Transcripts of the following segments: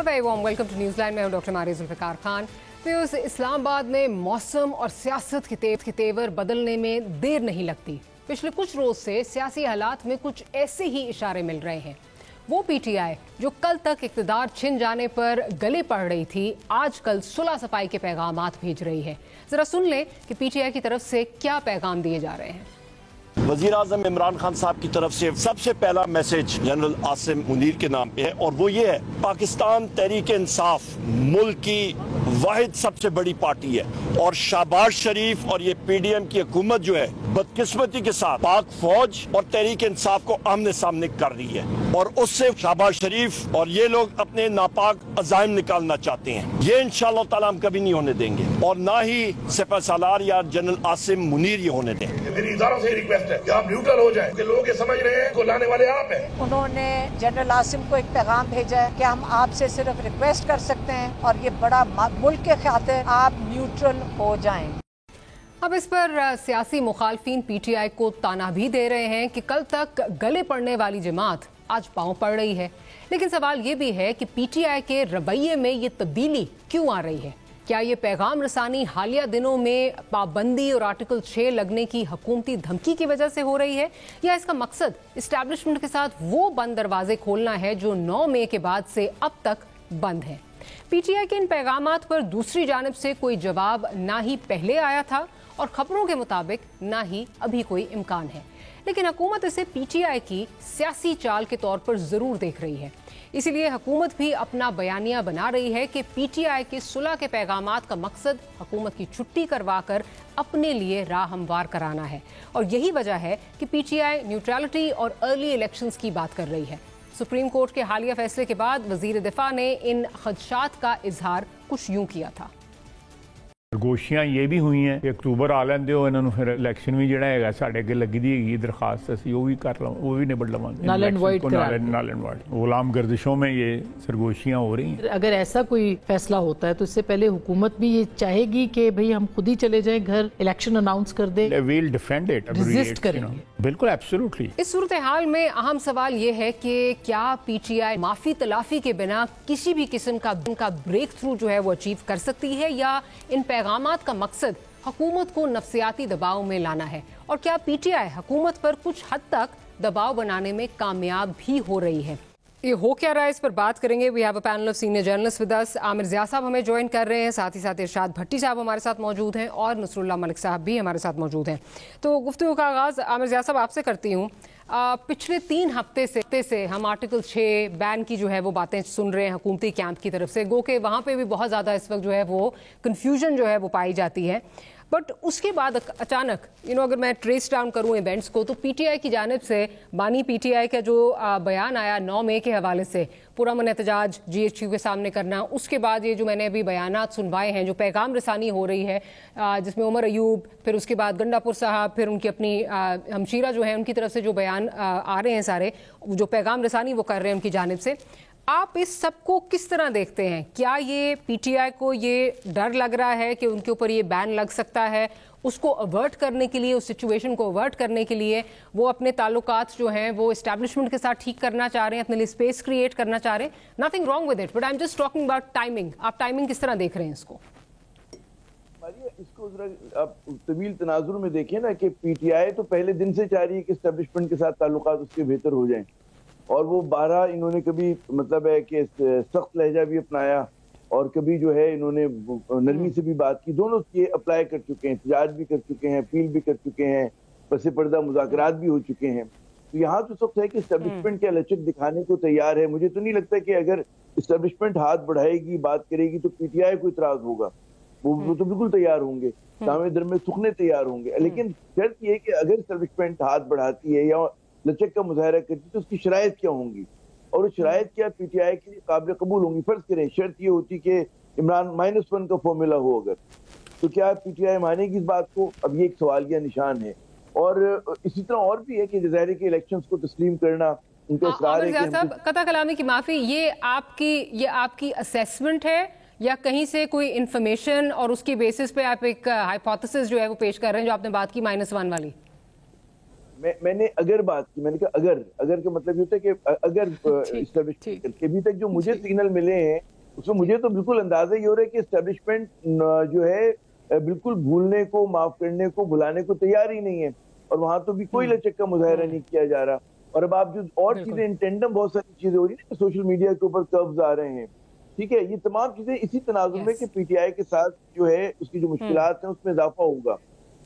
very warm welcome to Newsline. मैं हूं doctor Maria Zulfikar Khan. Viewers, Islamabad में मौसम और सियासत के तेवर बदलने में देर नहीं लगती। पिछले कुछ रोज से सियासी हालात में कुछ ऐसे ही इशारे मिल रहे हैं। वो पीटीआई जो कल तक इक़्तिदार छिन जाने पर गले पड़ रही थी, आजकल सुलह सफाई के पैगामात भेज रही है। जरा सुन लें कि पीटीआई की तरफ से क्या पैगाम दिए जा रहे हैं। वज़ीर आज़म इमरान खान साहब की तरफ से सबसे पहला मैसेज जनरल आसिम मुनीर के नाम पे है और वो ये है, पाकिस्तान तहरीक इंसाफ मुल्क की वाहिद सबसे बड़ी पार्टी है और शहबाज शरीफ और ये पीडीएम की हुकूमत जो है बदकिस्मती के साथ पाक फौज और तहरीक इंसाफ को आमने सामने कर रही है और उससे शहबाज शरीफ और ये लोग अपने नापाक अज़ाइम निकालना चाहते हैं। ये इंशाअल्लाह ताला हम कभी नहीं होने देंगे और ना ही सिपह सालार या जनरल आसिम मुनीर ये होने देंगे। मेरी इदारों से रिक्वेस्ट है कि आप न्यूट्रल हो जाएं, कि लोग ये समझ रहे हैं को लाने वाले आप हैं। उन्होंने जनरल आसिम को एक पैगाम भेजा है कि हम आपसे सिर्फ रिक्वेस्ट कर सकते हैं और ये बड़ा मुल्क के खातिर आप न्यूट्रल हो जाएं। अब इस पर सियासी मुखालफिन पीटीआई को ताना भी दे रहे हैं कि कल तक गले पड़ने वाली जमात आज पांव पड़ रही है। लेकिन सवाल ये भी है कि पीटीआई के रवैये में ये तब्दीली क्यों आ रही है। क्या ये पैगाम रसानी हालिया दिनों में पाबंदी और आर्टिकल 6 लगने की हुकूमती धमकी की वजह से हो रही है, या इसका मकसद इस्टेब्लिशमेंट के साथ वो बंद दरवाजे खोलना है जो 9 मई के बाद से अब तक बंद हैं। पीटीआई के इन पैगामात पर दूसरी जानिब से कोई जवाब ना ही पहले आया था और खबरों के मुताबिक ना ही अभी कोई इम्कान है। लेकिन हुकूमत इसे पीटीआई की सियासी चाल के तौर पर जरूर देख रही है। इसीलिए हुकूमत भी अपना बयानिया बना रही है कि पीटीआई के सुलह के पैगामात का मकसद हुकूमत की छुट्टी करवा कर अपने लिए राह हमवार कराना है और यही वजह है कि पीटीआई न्यूट्रलिटी और अर्ली इलेक्शंस की बात कर रही है। सुप्रीम कोर्ट के हालिया फैसले के बाद वजीर दिफा ने इन खदशात का इजहार कुछ यूं किया था। सरगोशियां ये भी हुई हैं कि अक्तूबर आ लेंदे हो, इन्होंने फिर इलेक्शन भी जिहड़ा हैगा साडे अगे लगी दी हैगी दरखास्त, असीं वो भी कर लवां, वो भी निबड़ लवांगे। नल एंड वाइट गुलाम गर्दिशों में ये सरगोशियां हो रही हैं। अगर ऐसा कोई फैसला होता है तो इससे पहले हुकूमत भी ये चाहेगी कि भाई हम खुद ही चले जाएं घर, इलेक्शन अनाउंस कर दें। We'll defend it, रेजिस्ट करेंगे। बिल्कुल, एब्सोल्युटली। इस सूरत हाल में अहम सवाल ये है कि क्या पीटीआई माफी तलाफी के बिना किसी भी किस्म का ब्रेक थ्रू जो है वो अचीव कर सकती है, या इन पैगामात का मकसद हुकूमत को नफसियाती दबाव में लाना है, और क्या पीटीआई हुकूमत पर कुछ हद तक दबाव बनाने में कामयाब भी हो रही है। ये हो क्या रहा है, इस पर बात करेंगे। We have a panel of senior journalist with us. Aamir Zia साहब हमें ज्वाइन कर रहे हैं, साथ ही साथ इरशाद भट्टी साहब हमारे साथ मौजूद हैं और नसरुल्लाह मलिक साहब भी हमारे साथ मौजूद हैं। तो गुफ्तगू का आगाज़ आमिर ज़िया साहब आपसे करती हूँ। पिछले 3 हफ्ते से हम आर्टिकल 6 बैन की जो है वो बातें सुन रहे हैं हुकूमती कैंप की तरफ से, गो के वहाँ पे भी बहुत ज़्यादा इस वक्त जो है वो कन्फ्यूजन जो है वो पाई जाती है। बट उसके बाद अचानक अगर मैं ट्रेस डाउन करूं इवेंट्स को, तो पीटीआई की जानिब से बानी पीटीआई का जो बयान आया 9 मई के हवाले से, पुरअमन एहतजाज जीएचक्यू के सामने करना, उसके बाद ये जो मैंने अभी बयानात सुनवाए हैं, जो पैगाम रसानी हो रही है जिसमें उमर अयूब, फिर उसके बाद गंडापुर साहब, फिर उनकी अपनी हमशीरा जो है उनकी तरफ से जो बयान आ रहे हैं, सारे जो पैगाम रसानी वो कर रहे हैं उनकी जानिब से, आप इस सब को किस तरह देखते हैं? क्या ये पीटीआई को ये डर लग रहा है कि उनके ऊपर ये बैन लग सकता है, उसको अवर्ट करने के लिए, उस सिचुएशन को अवर्ट करने के लिए वो अपने ताल्लुकात जो हैं वो एस्टैब्लिशमेंट के साथ ठीक करना चाह रहे हैं, अपने लिए स्पेस क्रिएट करना चाह रहे हैं? Nothing wrong with it, but I am just talking about timing. आप टाइमिंग किस तरह देख रहे हैं इसको? इसको जरा आप तवील तनाजुर में देखिए ना कि पीटीआई तो पहले दिन से चाह रही है कि एस्टैब्लिशमेंट के साथ ताल्लुकात उसके बेहतर हो जाएं, और वो 12 इन्होंने कभी मतलब है कि सख्त लहजा भी अपनाया और कभी जो है इन्होंने नरमी से भी बात की। दोनों ये अप्लाई कर चुके हैं, एहतजाज भी कर चुके हैं, अपील भी कर चुके हैं, पसे पर्दा मुज़ाकरात भी हो चुके हैं। तो यहाँ तो सब है कि एस्टैब्लिशमेंट क्या लचक दिखाने को तैयार है। मुझे तो नहीं लगता कि अगर एस्टैब्लिशमेंट हाथ बढ़ाएगी, बात करेगी, तो पीटीआई को इतराज होगा। वो तो बिल्कुल तैयार होंगे, दामे दर में सुखने तैयार होंगे। लेकिन शर्त ये है कि अगर एस्टैब्लिशमेंट हाथ बढ़ाती है या लचक का मुजाहरा करती तो उसकी शराइत क्या होंगी, और उस शराइत क्या पीटीआई के लिए काबिल कबूल होंगी। फर्ज करें शर्त ये होती कि इमरान -1 का फॉर्मूला हो अगर, तो क्या पीटीआई मानेगी इस बात को? अब ये एक सवालिया निशान है। और इसी तरह और भी है कि जज़ायरे के इलेक्शंस को तस्लीम करना उनका इसरार है कि कता कलामी की माफी, ये आपकी असेसमेंट है या कहीं से कोई इंफॉर्मेशन और उसकी बेसिस पे आप एक हाइपोथेसिस जो है वो पेश कर रहे हैं, जो आपने बात की -1 वाली? मैंने अगर बात की, मैंने कहा अगर का मतलब ये होता है कि अगर एस्टैब्लिशमेंट अभी तक जो मुझे सिग्नल मिले हैं उसमें मुझे तो बिल्कुल अंदाजा ये हो रहा है कि एस्टेब्लिशमेंट जो है बिल्कुल भूलने को, माफ करने को, भुलाने को तैयार ही नहीं है, और वहां तो भी कोई लचक का मुजाहरा नहीं किया जा रहा। और अब आप जो और चीजें इन टेंडम बहुत सारी चीजें हो रही है, सोशल मीडिया के ऊपर कर्व्स आ रहे हैं, ठीक है, ये तमाम चीजें इसी तनाजुर में कि पीटीआई के साथ जो है उसकी जो मुश्किलात हैं उसमें इजाफा होगा।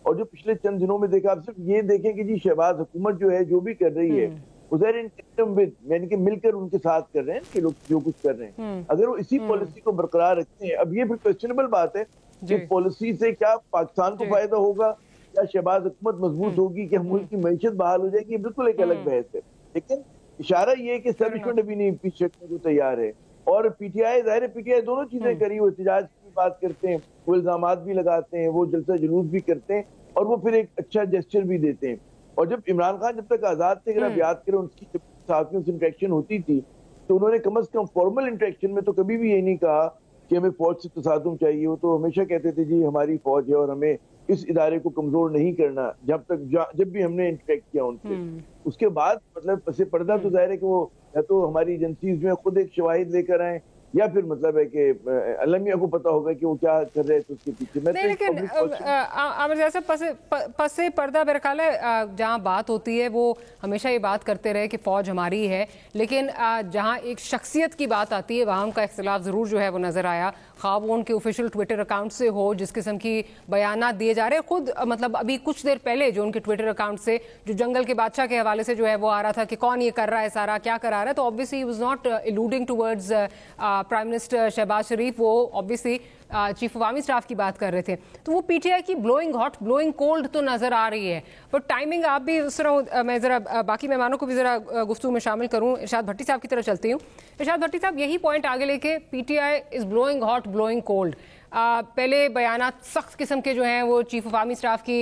और जो पिछले चंद दिनों में देखा, आप सिर्फ ये देखें कि जी शहबाज हुकूमत जो है जो भी कर रही है उधर इन टेंडम विद, यानी कि मिलकर उनके साथ कर रहे हैं कि लोग जो कुछ कर रहे हैं, अगर वो इसी पॉलिसी को बरकरार रखते हैं, अब ये फिर क्वेश्चनेबल बात है कि पॉलिसी से क्या पाकिस्तान को फायदा होगा या शहबाज हुकूमत मजबूत होगी, कि मुल्क की मैशत बहाल हो जाएगी, ये बिल्कुल एक अलग बहस है। लेकिन इशारा ये है कि एस्टेब्लिशमेंट अभी नहीं पीछे हटने को तैयार है, और पीटीआई, जाहिर है पीटीआई दोनों चीजें करी, वो एहतजाज की बात करते हैं, वो इल्जामात भी लगाते हैं, वो जलसा जुलूस भी करते हैं, और वो फिर एक अच्छा जेस्चर भी देते हैं। और जब इमरान खान जब तक आजाद थे, अगर आप याद करें उनकी जब साथियों से इंटरेक्शन होती थी तो उन्होंने कम से कम फॉर्मल इंटरेक्शन में तो कभी भी ये नहीं कहा कि हमें फौज से तसादुम चाहिए। वो तो हमेशा कहते थे जी हमारी फौज है और हमें इस इदारे को कमजोर नहीं करना, जब भी हमने इंटरेक्ट किया उनसे। उसके बाद मतलब पसे पर्दा तो जाहिर है कि वो या तो हमारी एजेंसीज में खुद एक शवाहिद लेकर आए, या फिर मतलब है कि अलमिया को पता होगा कि वो क्या कर रहे थे उसके पीछे। मैं लेकिन आमिर जैसा पसे पर्दा मेरा ख्याल है जहाँ बात होती है वो हमेशा ये बात करते रहे कि फौज हमारी है, लेकिन जहाँ एक शख्सियत की बात आती है वहाँ उनका इख्तिलाफ ज़रूर जो है वो नज़र आया, खा वो उनके ऑफिशियल ट्विटर अकाउंट से हो, जिस किस्म की बयानात दिए जा रहे हैं। खुद मतलब अभी कुछ देर पहले जो उनके ट्विटर अकाउंट से जो जंगल के बादशाह के हवाले से जो है वो आ रहा था कि कौन ये कर रहा है सारा, क्या करा रहा है, तो obviously he was not alluding towards prime minister Shahbaz Sharif, वो ऑब्वियसली चीफ अवामी स्टाफ की बात कर रहे थे। तो वो पीटीआई की ब्लोइंग हॉट ब्लोइंग कोल्ड तो नजर आ रही है, पर टाइमिंग आप भी उस तरह, मैं जरा बाकी मेहमानों को भी जरा गुफ्तगू में शामिल करूं, इरशाद भट्टी साहब की तरफ चलती हूँ। इरशाद भट्टी साहब, यही पॉइंट आगे लेके PTI is blowing hot blowing cold. पहले बयानात सख्त किस्म के जो हैं वो चीफ अवामी स्टाफ की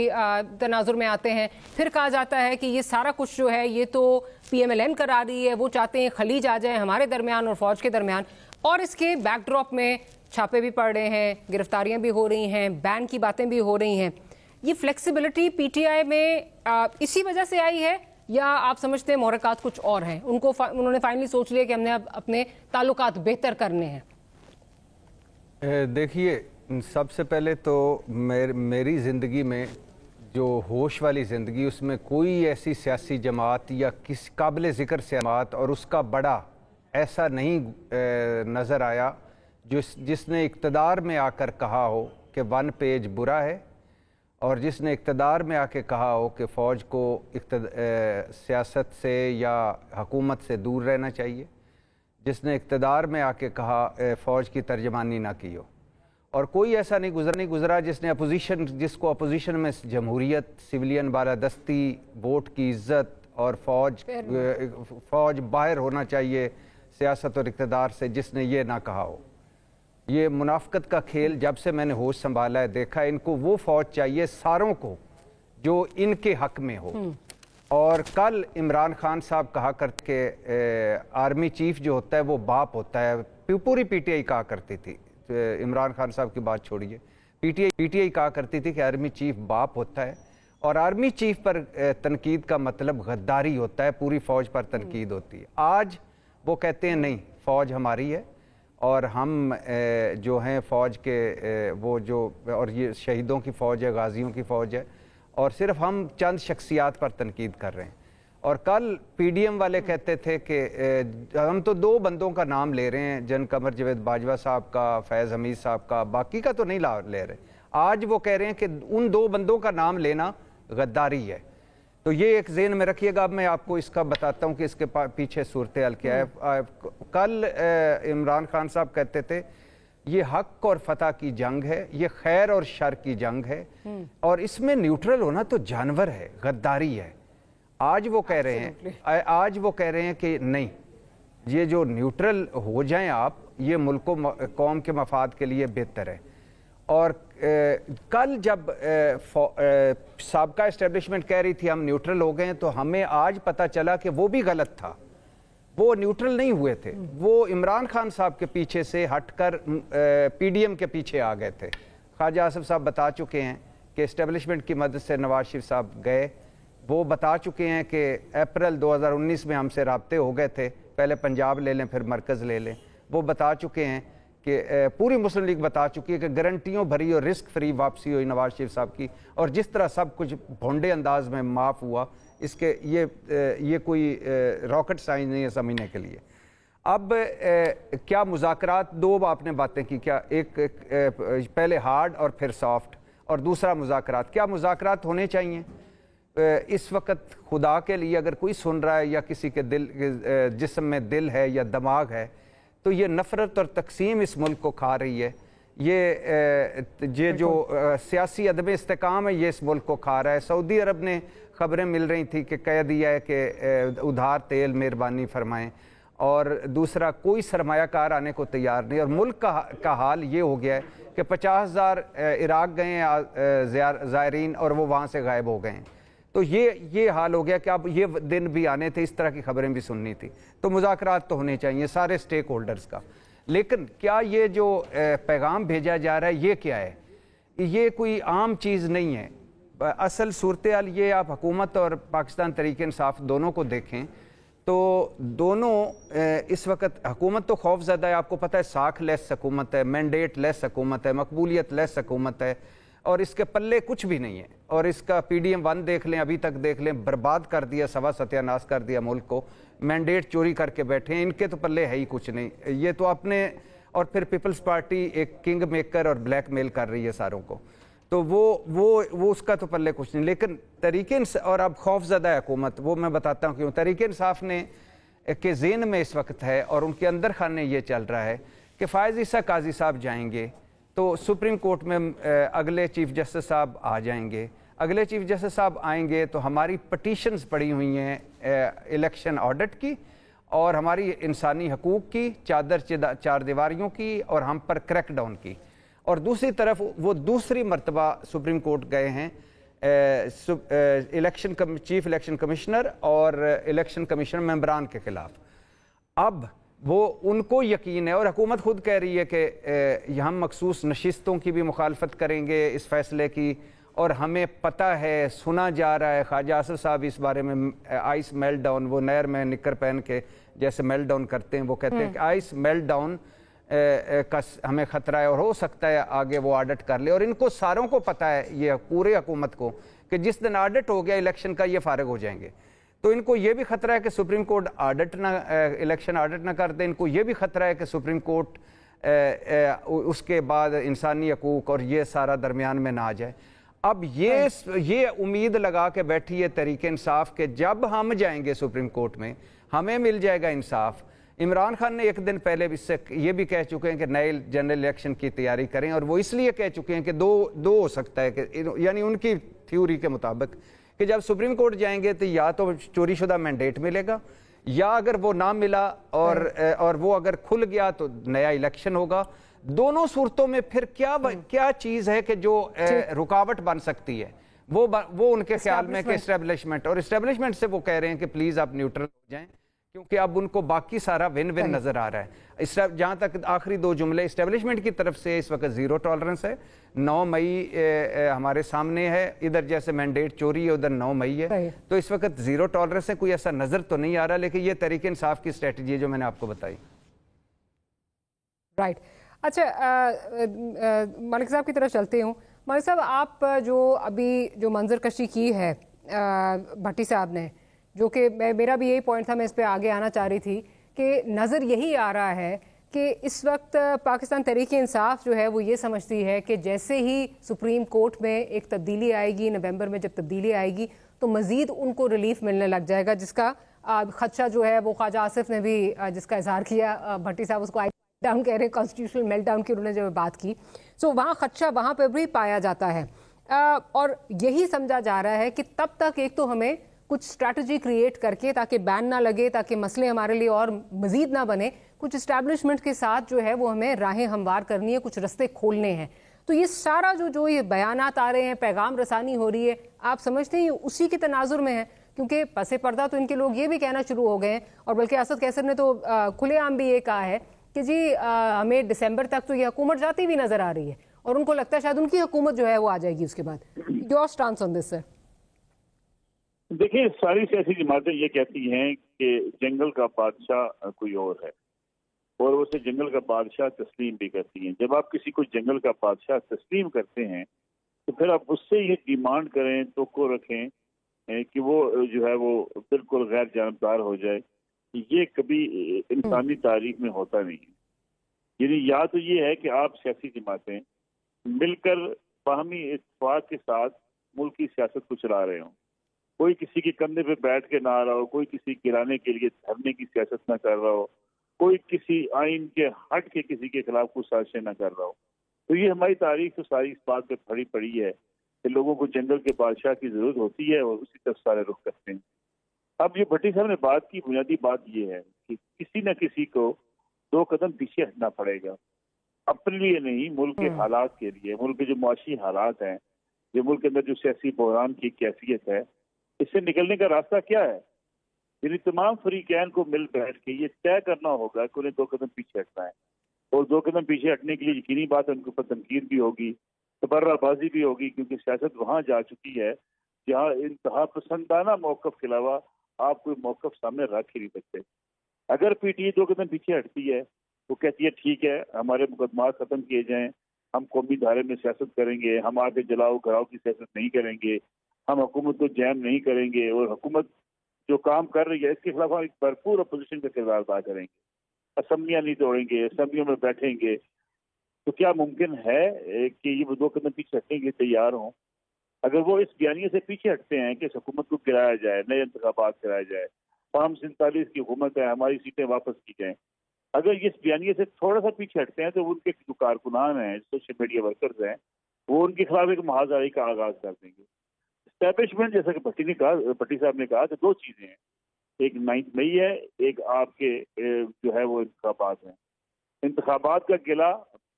तनाजुर में आते हैं, फिर कहा जाता है कि ये सारा कुछ जो है ये तो PMLN करा रही है, वो चाहते हैं खलीज आ जाए हमारे दरमियान और फौज के दरमियान, और इसके बैकड्रॉप में छापे भी पड़ रहे हैं, गिरफ्तारियां भी हो रही हैं, बैन की बातें भी हो रही हैं। ये फ्लेक्सिबिलिटी पीटीआई में इसी वजह से आई है, या आप समझते हैं मोहरकात कुछ और हैं, उन्होंने फाइनली सोच लिया कि हमने अब अपने ताल्लुकात बेहतर करने हैं? देखिए, सबसे पहले तो मेरी ज़िंदगी में जो होश वाली ज़िंदगी, उसमें कोई ऐसी सियासी जमात या किस काबिल ज़िक्र जमात और उसका बड़ा ऐसा नहीं नज़र आया जिसने इक़्तिदार में आकर कहा हो कि 1 पेज बुरा है, और जिसने इक़्तिदार में आके कहा हो कि फ़ौज को सियासत से या हुकूमत से दूर रहना चाहिए, जिसने इक़्तिदार में आके कहा फ़ौज की तर्जमानी ना की हो। और कोई ऐसा नहीं गुज़रा जिसने जिसको अपोजिशन में जमहूरियत, सिविलियन बालादस्ती, वोट की इज़्ज़त और फ़ौज बाहर होना चाहिए सियासत और इक़्तिदार से, जिसने ये ना कहा हो। ये मुनाफ़िकत का खेल जब से मैंने होश संभाला है देखा, इनको वो फ़ौज चाहिए सारों को जो इनके हक में हो। और कल इमरान खान साहब कहा करके आर्मी चीफ जो होता है वो बाप होता है, पूरी पीटीआई कहा करती थी, इमरान खान साहब की बात छोड़िए, पीटीआई कहा करती थी कि आर्मी चीफ बाप होता है, और आर्मी चीफ पर तनकीद का मतलब गद्दारी होता है, पूरी फ़ौज पर तनकीद होती है। आज वो कहते हैं नहीं, फ़ौज हमारी है और हम जो हैं फ़ौज के वो जो, और ये शहीदों की फ़ौज है, गाजियों की फ़ौज है, और सिर्फ हम चंद शख्सियात पर तनकीद कर रहे हैं। और कल पीडीएम वाले कहते थे कि हम तो 2 बंदों का नाम ले रहे हैं, जन कमर जावेद बाजवा साहब का, फैज़ हमीद साहब का, बाकी का तो नहीं ले रहे। आज वो कह रहे हैं कि उन 2 बंदों का नाम लेना गद्दारी है। तो ये एक ज़हन में रखिएगा। अब मैं आपको इसका बताता हूँ कि इसके पीछे सूरत हाल क्या है। कल इमरान खान साहब कहते थे ये हक और फतह की जंग है, ये खैर और शर की जंग है, और इसमें न्यूट्रल होना तो जानवर है, गद्दारी है। आज वो कह रहे हैं कि नहीं, ये जो न्यूट्रल हो जाएं आप, ये मुल्क कौम के मफाद के लिए बेहतर है। और कल जब साबका एस्टेब्लिशमेंट कह रही थी हम न्यूट्रल हो गए, तो हमें आज पता चला कि वो भी गलत था, वो न्यूट्रल नहीं हुए थे, वो इमरान खान साहब के पीछे से हटकर पीडीएम के पीछे आ गए थे। ख्वाजा आसिफ साहब बता चुके हैं कि एस्टेब्लिशमेंट की मदद से नवाज शरीफ साहब गए, वो बता चुके हैं कि अप्रैल 2019 में हमसे राब्ते हो गए थे, पहले पंजाब ले लें फिर मरकज़ ले लें। वो बता चुके हैं کہ پوری مسلم لیگ بتا چکی ہے کہ گارنٹیوں بھری اور رسک فری واپسی ہوئی نواز شریف صاحب کی، اور جس طرح سب کچھ بھونڈے انداز میں معاف ہوا، اس کے یہ کوئی راکٹ سائنس نہیں ہے سمجھنے کے لیے۔ اب کیا مذاکرات، دو آپ نے باتیں کی، کیا ایک پہلے ہارڈ اور پھر سافٹ، اور دوسرا مذاکرات، کیا مذاکرات ہونے چاہیے؟ اس وقت خدا کے لیے اگر کوئی سن رہا ہے یا کسی کے جسم میں دل ہے یا دماغ ہے، تو یہ نفرت اور تقسیم اس ملک کو کھا رہی ہے، یہ جو سیاسی عدم استحکام ہے یہ اس ملک کو کھا رہا ہے۔ سعودی عرب نے خبریں مل رہی تھیں کہ کہہ دیا ہے کہ ادھار تیل مہربانی فرمائیں، اور دوسرا کوئی سرمایہ کار آنے کو تیار نہیں، اور ملک کا حال یہ ہو گیا ہے کہ 50,000 عراق گئے ہیں زائرین اور وہ وہاں سے غائب ہو گئے ہیں۔ تو یہ حال ہو گیا کہ اب یہ دن بھی آنے تھے، اس طرح کی خبریں بھی سننی تھی۔ تو مذاکرات تو ہونے چاہیے سارے سٹیک ہولڈرز کا، لیکن کیا یہ جو پیغام بھیجا جا رہا ہے یہ کیا ہے؟ یہ کوئی عام چیز نہیں ہے۔ اصل صورتحال یہ، آپ حکومت اور پاکستان تحریک انصاف دونوں کو دیکھیں تو دونوں اس وقت، حکومت تو خوف زدہ ہے، آپ کو پتہ ہے ساکھ لیس حکومت ہے، مینڈیٹ لیس حکومت ہے، مقبولیت لیس حکومت ہے، اور اس کے پلے کچھ بھی نہیں ہے۔ اور اس کا PDM-1 دیکھ لیں، ابھی تک دیکھ لیں، برباد کر دیا، سوا ستیاناش کر دیا ملک کو، مینڈیٹ چوری کر کے بیٹھے ہیں، ان کے تو پلے ہے ہی کچھ نہیں، یہ تو اپنے، اور پھر پیپلز پارٹی ایک کنگ میکر اور بلیک میل کر رہی ہے ساروں کو، تو وہ اس کا تو پلے کچھ نہیں۔ لیکن تحریک انصاف، اور اب خوف زدہ ہے حکومت، وہ میں بتاتا ہوں کیوں۔ تحریک انصاف نے کے ذہن میں اس وقت ہے، اور ان کے اندر خانے یہ چل رہا ہے کہ فائز عیسیٰ قاضی صاحب جائیں گے تو سپریم کورٹ میں اگلے چیف جسٹس صاحب آ جائیں گے، اگلے چیف جسٹس صاحب آئیں گے تو ہماری پٹیشنز پڑی ہوئی ہیں الیکشن آڈٹ کی اور ہماری انسانی حقوق کی، چار دیواریوں کی، اور ہم پر کریک ڈاؤن کی، اور دوسری طرف وہ دوسری مرتبہ سپریم کورٹ گئے ہیں چیف الیکشن کمشنر اور الیکشن کمیشن ممبران کے خلاف۔ اب وہ ان کو یقین ہے، اور حکومت خود کہہ رہی ہے کہ ہم مخصوص نشستوں کی بھی مخالفت کریں گے اس فیصلے کی، اور ہمیں پتہ ہے، سنا جا رہا ہے، خواجہ آصف صاحب اس بارے میں آئس میلٹ ڈاؤن، وہ نہر میں نکر پہن کے جیسے میلٹ ڈاؤن کرتے ہیں، وہ کہتے ہیں کہ آئس میلٹ ڈاؤن کا ہمیں خطرہ ہے، اور ہو سکتا ہے آگے وہ آڈٹ کر لے، اور ان کو ساروں کو پتہ ہے، یہ پورے حکومت کو، کہ جس دن آڈٹ ہو گیا الیکشن کا یہ فارغ ہو جائیں گے۔ تو ان کو یہ بھی خطرہ ہے کہ سپریم کورٹ الیکشن آڈٹ نہ کر دے، ان کو یہ بھی خطرہ ہے کہ سپریم کورٹ اس کے بعد انسانی حقوق اور یہ سارا درمیان میں نہ آ جائے۔ اب یہ امید لگا کے بیٹھی ہے تحریک انصاف کہ جب ہم جائیں گے سپریم کورٹ میں ہمیں مل جائے گا انصاف۔ عمران خان نے ایک دن پہلے اس سے یہ بھی کہہ چکے ہیں کہ نئے جنرل الیکشن کی تیاری کریں، اور وہ اس لیے کہہ چکے ہیں کہ دو ہو سکتا ہے، کہ یعنی ان کی تھیوری کے مطابق کہ جب سپریم کورٹ جائیں گے تو یا تو چوری شدہ مینڈیٹ ملے گا، یا اگر وہ نہ ملا اور وہ اگر کھل گیا تو نیا الیکشن ہوگا۔ دونوں صورتوں میں پھر کیا چیز ہے کہ جو رکاوٹ بن سکتی ہے؟ وہ ان کے خیال میں کہ اسٹیبلشمنٹ، اور اسٹیبلشمنٹ سے وہ کہہ رہے ہیں کہ پلیز آپ نیوٹرل ہو جائیں، کیونکہ اب ان کو باقی سارا ون ون نظر آ رہا ہے۔ جہاں تک آخری دو جملے اسٹیبلشمنٹ کی طرف سے، اس وقت زیرو ٹالرنس ہے، 9 مئی ہمارے سامنے ہے، ادھر جیسے مینڈیٹ چوری ہے ادھر 9 مئی ہے، تو اس وقت زیرو ٹالرنس ہے، کوئی ایسا نظر تو نہیں آ رہا، لیکن یہ تحریک انصاف کی اسٹریٹجی ہے جو میں نے آپ کو بتائی۔ رائٹ، اچھا ملک صاحب کی طرف چلتے ہوں۔ ملک صاحب، آپ جو ابھی جو منظر کشی کی ہے بھٹی صاحب نے، جو کہ میرا بھی یہی پوائنٹ تھا، میں اس پہ آگے آنا چاہ رہی تھی، کہ نظر یہی آ رہا ہے کہ اس وقت پاکستان تحریک انصاف جو ہے وہ یہ سمجھتی ہے کہ جیسے ہی سپریم کورٹ میں ایک تبدیلی آئے گی، نومبر میں جب تبدیلی آئے گی تو مزید ان کو ریلیف ملنے لگ جائے گا، جس کا خدشہ جو ہے وہ خواجہ آصف نے بھی جس کا اظہار کیا، بھٹی صاحب اس کو ڈاؤن کہہ رہے ہیں، کانسٹیٹیوشنل میلٹ ڈاؤن کی انہوں نے جب بات کی، سو وہاں خدشہ وہاں پہ بھی پایا جاتا ہے، اور یہی سمجھا جا رہا ہے کہ تب تک ایک تو ہمیں کچھ اسٹریٹجی کریٹ کر کے، تاکہ بین نہ لگے، تاکہ مسئلے ہمارے لیے اور مزید نہ بنے، کچھ اسٹیبلشمنٹ کے ساتھ جو ہے وہ ہمیں راہیں ہموار کرنی ہے، کچھ رستے کھولنے ہیں۔ تو یہ سارا جو یہ بیانات آ رہے ہیں، پیغام رسانی ہو رہی ہے، آپ سمجھتے ہیں یہ اسی کے تناظر میں ہے؟ کیونکہ پس پردہ تو ان کے لوگ یہ بھی کہنا شروع ہو گئے ہیں، اور بلکہ اسد قیصر نے تو کھلے عام بھی یہ کہا ہے کہ جی ہمیں دسمبر تک تو یہ حکومت جاتی ہوئی نظر آ رہی ہے، اور ان کو لگتا ہے شاید ان کی حکومت جو ہے وہ آ جائے گی اس کے بعد۔ یور سٹانس آن دس سر؟ دیکھیں، ساری سیاسی جماعتیں یہ کہتی ہیں کہ جنگل کا بادشاہ کوئی اور ہے، और उसे जंगल का बादशाह तस्लीम भी करती हैं। जब आप किसी को जंगल का बादशाह तस्लीम करते हैं तो फिर आप उससे ये डिमांड करें, तो रखें कि वो जो है वो बिल्कुल गैर जानबदार हो जाए, ये कभी इंसानी तारीख में होता नहीं है। यानी या तो ये है कि आप सियासी जमातें मिलकर बाहमी इत्तेफाक के साथ मुल्क की सियासत को चला रहे हों, कोई किसी के कंधे पे बैठ के ना रहा हो, कोई किसी गिराने के लिए धरने की सियासत ना कर रहा हो, कोई किसी आइन के हट के किसी के खिलाफ कुछ साजिशें ना कर रहा हो। तो ये हमारी तारीख तो सारी इस बात पे भरी पड़ी है कि लोगों को जंगल के बादशाह की जरूरत होती है और उसी तरफ सारे रुख करते हैं। अब ये भट्टी साहब ने बात की, बुनियादी बात ये है कि किसी न किसी को 2 कदम पीछे हटना पड़ेगा, अपने लिए नहीं, मुल्क के हालात के लिए। मुल्क के जो मुआशी हालात हैं, जो मुल्क के अंदर जो सियासी बहरान की कैफियत है, इससे निकलने का रास्ता क्या है? यानी तमाम फरीकैन को मिल बैठ के ये तय करना होगा कि उन्हें 2 कदम पीछे हटना है। और 2 कदम पीछे हटने के लिए यकीनी बात है उनके ऊपर तनकीद भी होगी, तबर्राबाजी भी होगी, क्योंकि सियासत वहाँ जा चुकी है जहाँ इंतहा पसंदाना मौक़िफ़ के अलावा आप कोई मौक़िफ़ सामने रख ही नहीं सकते। अगर पीटीआई 2 कदम पीछे हटती है, वो कहती है ठीक है हमारे मुकदमा ख़त्म किए जाएँ, हम कौमी धारे में सियासत करेंगे, हम आगे जलाओ घराव की सियासत नहीं करेंगे, हम हुकूमत को जैम नहीं करेंगे और हुकूमत जो काम कर रही है इसके खिलाफ हम एक भरपूर अपोजिशन का किरदार अदा करेंगे, असम्बलियाँ नहीं तोड़ेंगे, असम्बलियों में बैठेंगे, तो क्या मुमकिन है कि ये 2 कदम पीछे हटने के लिए तैयार हों? अगर वो इस बयानिए से पीछे हटते हैं कि हुकूमत को गिराया जाए, नए इंतखाबात कराए जाए, 547 की हुकूमत है, हमारी सीटें वापस की जाएँ, अगर इस बयानिए से थोड़ा सा पीछे हटते हैं तो उनके जो कारकुनान हैं, सोशल मीडिया वर्कर्स हैं, वो उनके खिलाफ एक महाजारी का आगाज कर देंगे। एस्टैब्लिशमेंट, जैसा कि भट्टी साहब ने कहा कि 2 चीजें हैं, एक 9 मई है, एक आपके जो है वो इंतखाबात हैं। इंतखाबात का गिला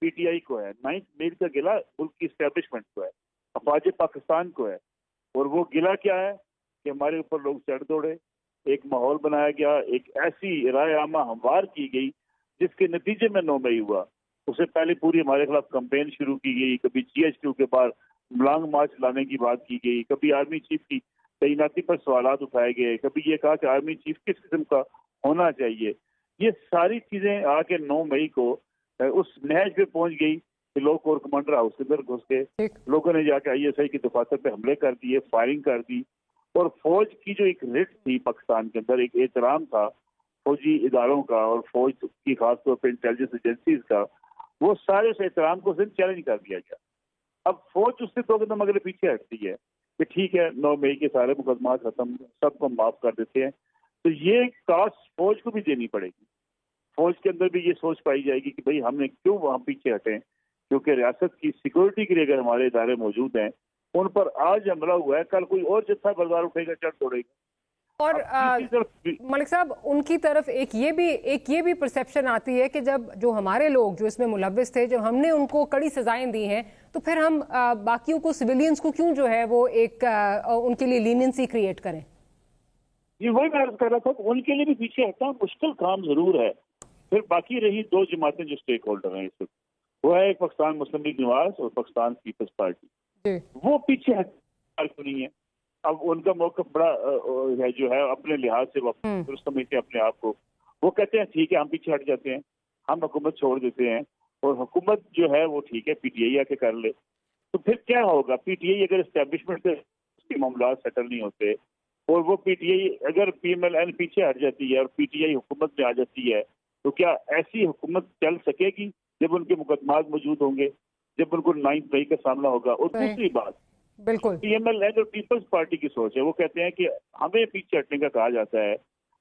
पीटीआई को है, 9 मई का गिला मुल्क की एस्टैब्लिशमेंट को है, अफवाज पाकिस्तान को है। और वो गिला क्या है कि हमारे ऊपर लोग चढ़ दौड़े, एक माहौल बनाया गया, एक ऐसी राय आमा हमवार की गई जिसके नतीजे में 9 मई हुआ। उससे पहले पूरी हमारे खिलाफ कैंपेन शुरू की गई, कभी GHQ के पार लॉन्ग मार्च लाने की बात की गई, कभी आर्मी चीफ की तैनाती पर सवालात उठाए गए, कभी ये कहा कि आर्मी चीफ किस किस्म का होना चाहिए। ये सारी चीजें आके 9 मई को उस नहज पे पहुंच गई कि लोग कोर कमांडर हाउस के अंदर घुस गए, लोगों ने जाके ISI की दफातर पे हमले कर दिए, फायरिंग कर दी। और फौज की जो एक रिट थी पाकिस्तान के अंदर, एक एहतराम था फौजी इदारों का और फौज की खासतौर पर इंटेलिजेंस एजेंसीज का, वो सारे उस एहतराम को सिर्फ चैलेंज कर दिया गया। अब फौज उससे 2 कदम अगले पीछे हटती है कि ठीक है 9 मई के सारे मुकदमा खत्म, सबको माफ कर देते हैं, तो ये कास्ट फौज को भी देनी पड़ेगी। फौज के अंदर भी ये सोच पाई जाएगी कि भाई हमने क्यों वहाँ पीछे हटे, क्योंकि रियासत की सिक्योरिटी के लिए अगर हमारे इदारे मौजूद हैं, उन पर आज हमला हुआ है, कल कोई और जत्था बाजार उठेगा, चढ़ तोड़ेगा। और मलिक साहब, उनकी तरफ एक ये भी परसेप्शन आती है कि जब जो हमारे लोग जो इसमें मुलव्विस थे, जब हमने उनको कड़ी सजाएं दी हैं, तो फिर हम बाकियों को, सिविलियंस को क्यों जो है वो एक उनके लिए लीनियंसी क्रिएट करें? ये वही मैं अर्ज कर रहा था, उनके लिए भी पीछे हटना मुश्किल काम जरूर है। फिर बाकी रही 2 जमातें जो स्टेक होल्डर हैं इस वक्त, वो है एक पाकिस्तान मुस्लिम लीग नवाज और पाकिस्तान पीपल्स पार्टी। वो पीछे क्यों नहीं है? अब उनका मौक़िफ़ बड़ा है जो है, अपने लिहाज से वो समझते हैं अपने आप को। वो कहते हैं ठीक है हम पीछे हट जाते हैं, हम हुकूमत छोड़ देते हैं और हुकूमत जो है वो ठीक है पीटीआई आके कर ले। तो फिर क्या होगा? पीटीआई अगर एस्टेब्लिशमेंट से मामला सेटल नहीं होते और वो पीटीआई अगर PMLN पीछे हट जाती है और पीटीआई हुकूमत में आ जाती है, तो क्या ऐसी हुकूमत चल सकेगी जब उनके मुकदमात मौजूद होंगे, जब उनको 9 मई का सामना होगा? और दूसरी बात, बिल्कुल PMLN और पीपल्स पार्टी की सोच है, वो कहते हैं कि हमें पीछे हटने का कहा जाता है,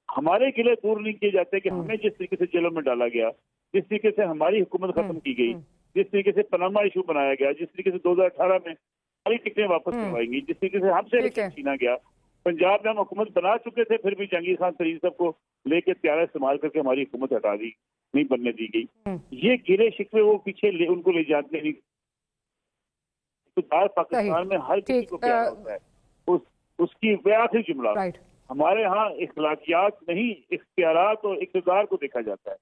हमारे गिले दूर नहीं किए जाते कि हमें जिस तरीके से जेलों में डाला गया, जिस तरीके से हमारी हुकूमत खत्म की गई, जिस तरीके से पनामा इशू बनाया गया, जिस तरीके से 2018 में सारी टिकटें वापस करवाएंगी, जिस तरीके से हमसे छीना गया। पंजाब में हम हुकूमत बना चुके थे, फिर भी जहांगीर खान तरीन साहब को लेकर त्यारा इस्तेमाल करके हमारी हुकूमत हटा दी, नहीं बनने दी गई। ये गिले शिकवे वो पीछे उनको ले जाते नहीं। तो पाकिस्तान में हर किसी को क्या होता है, उसकी आखिरी जुमला, हमारे यहाँ इखलाकियात नहीं इख्तियारात और इक़्तिदार को देखा जाता है।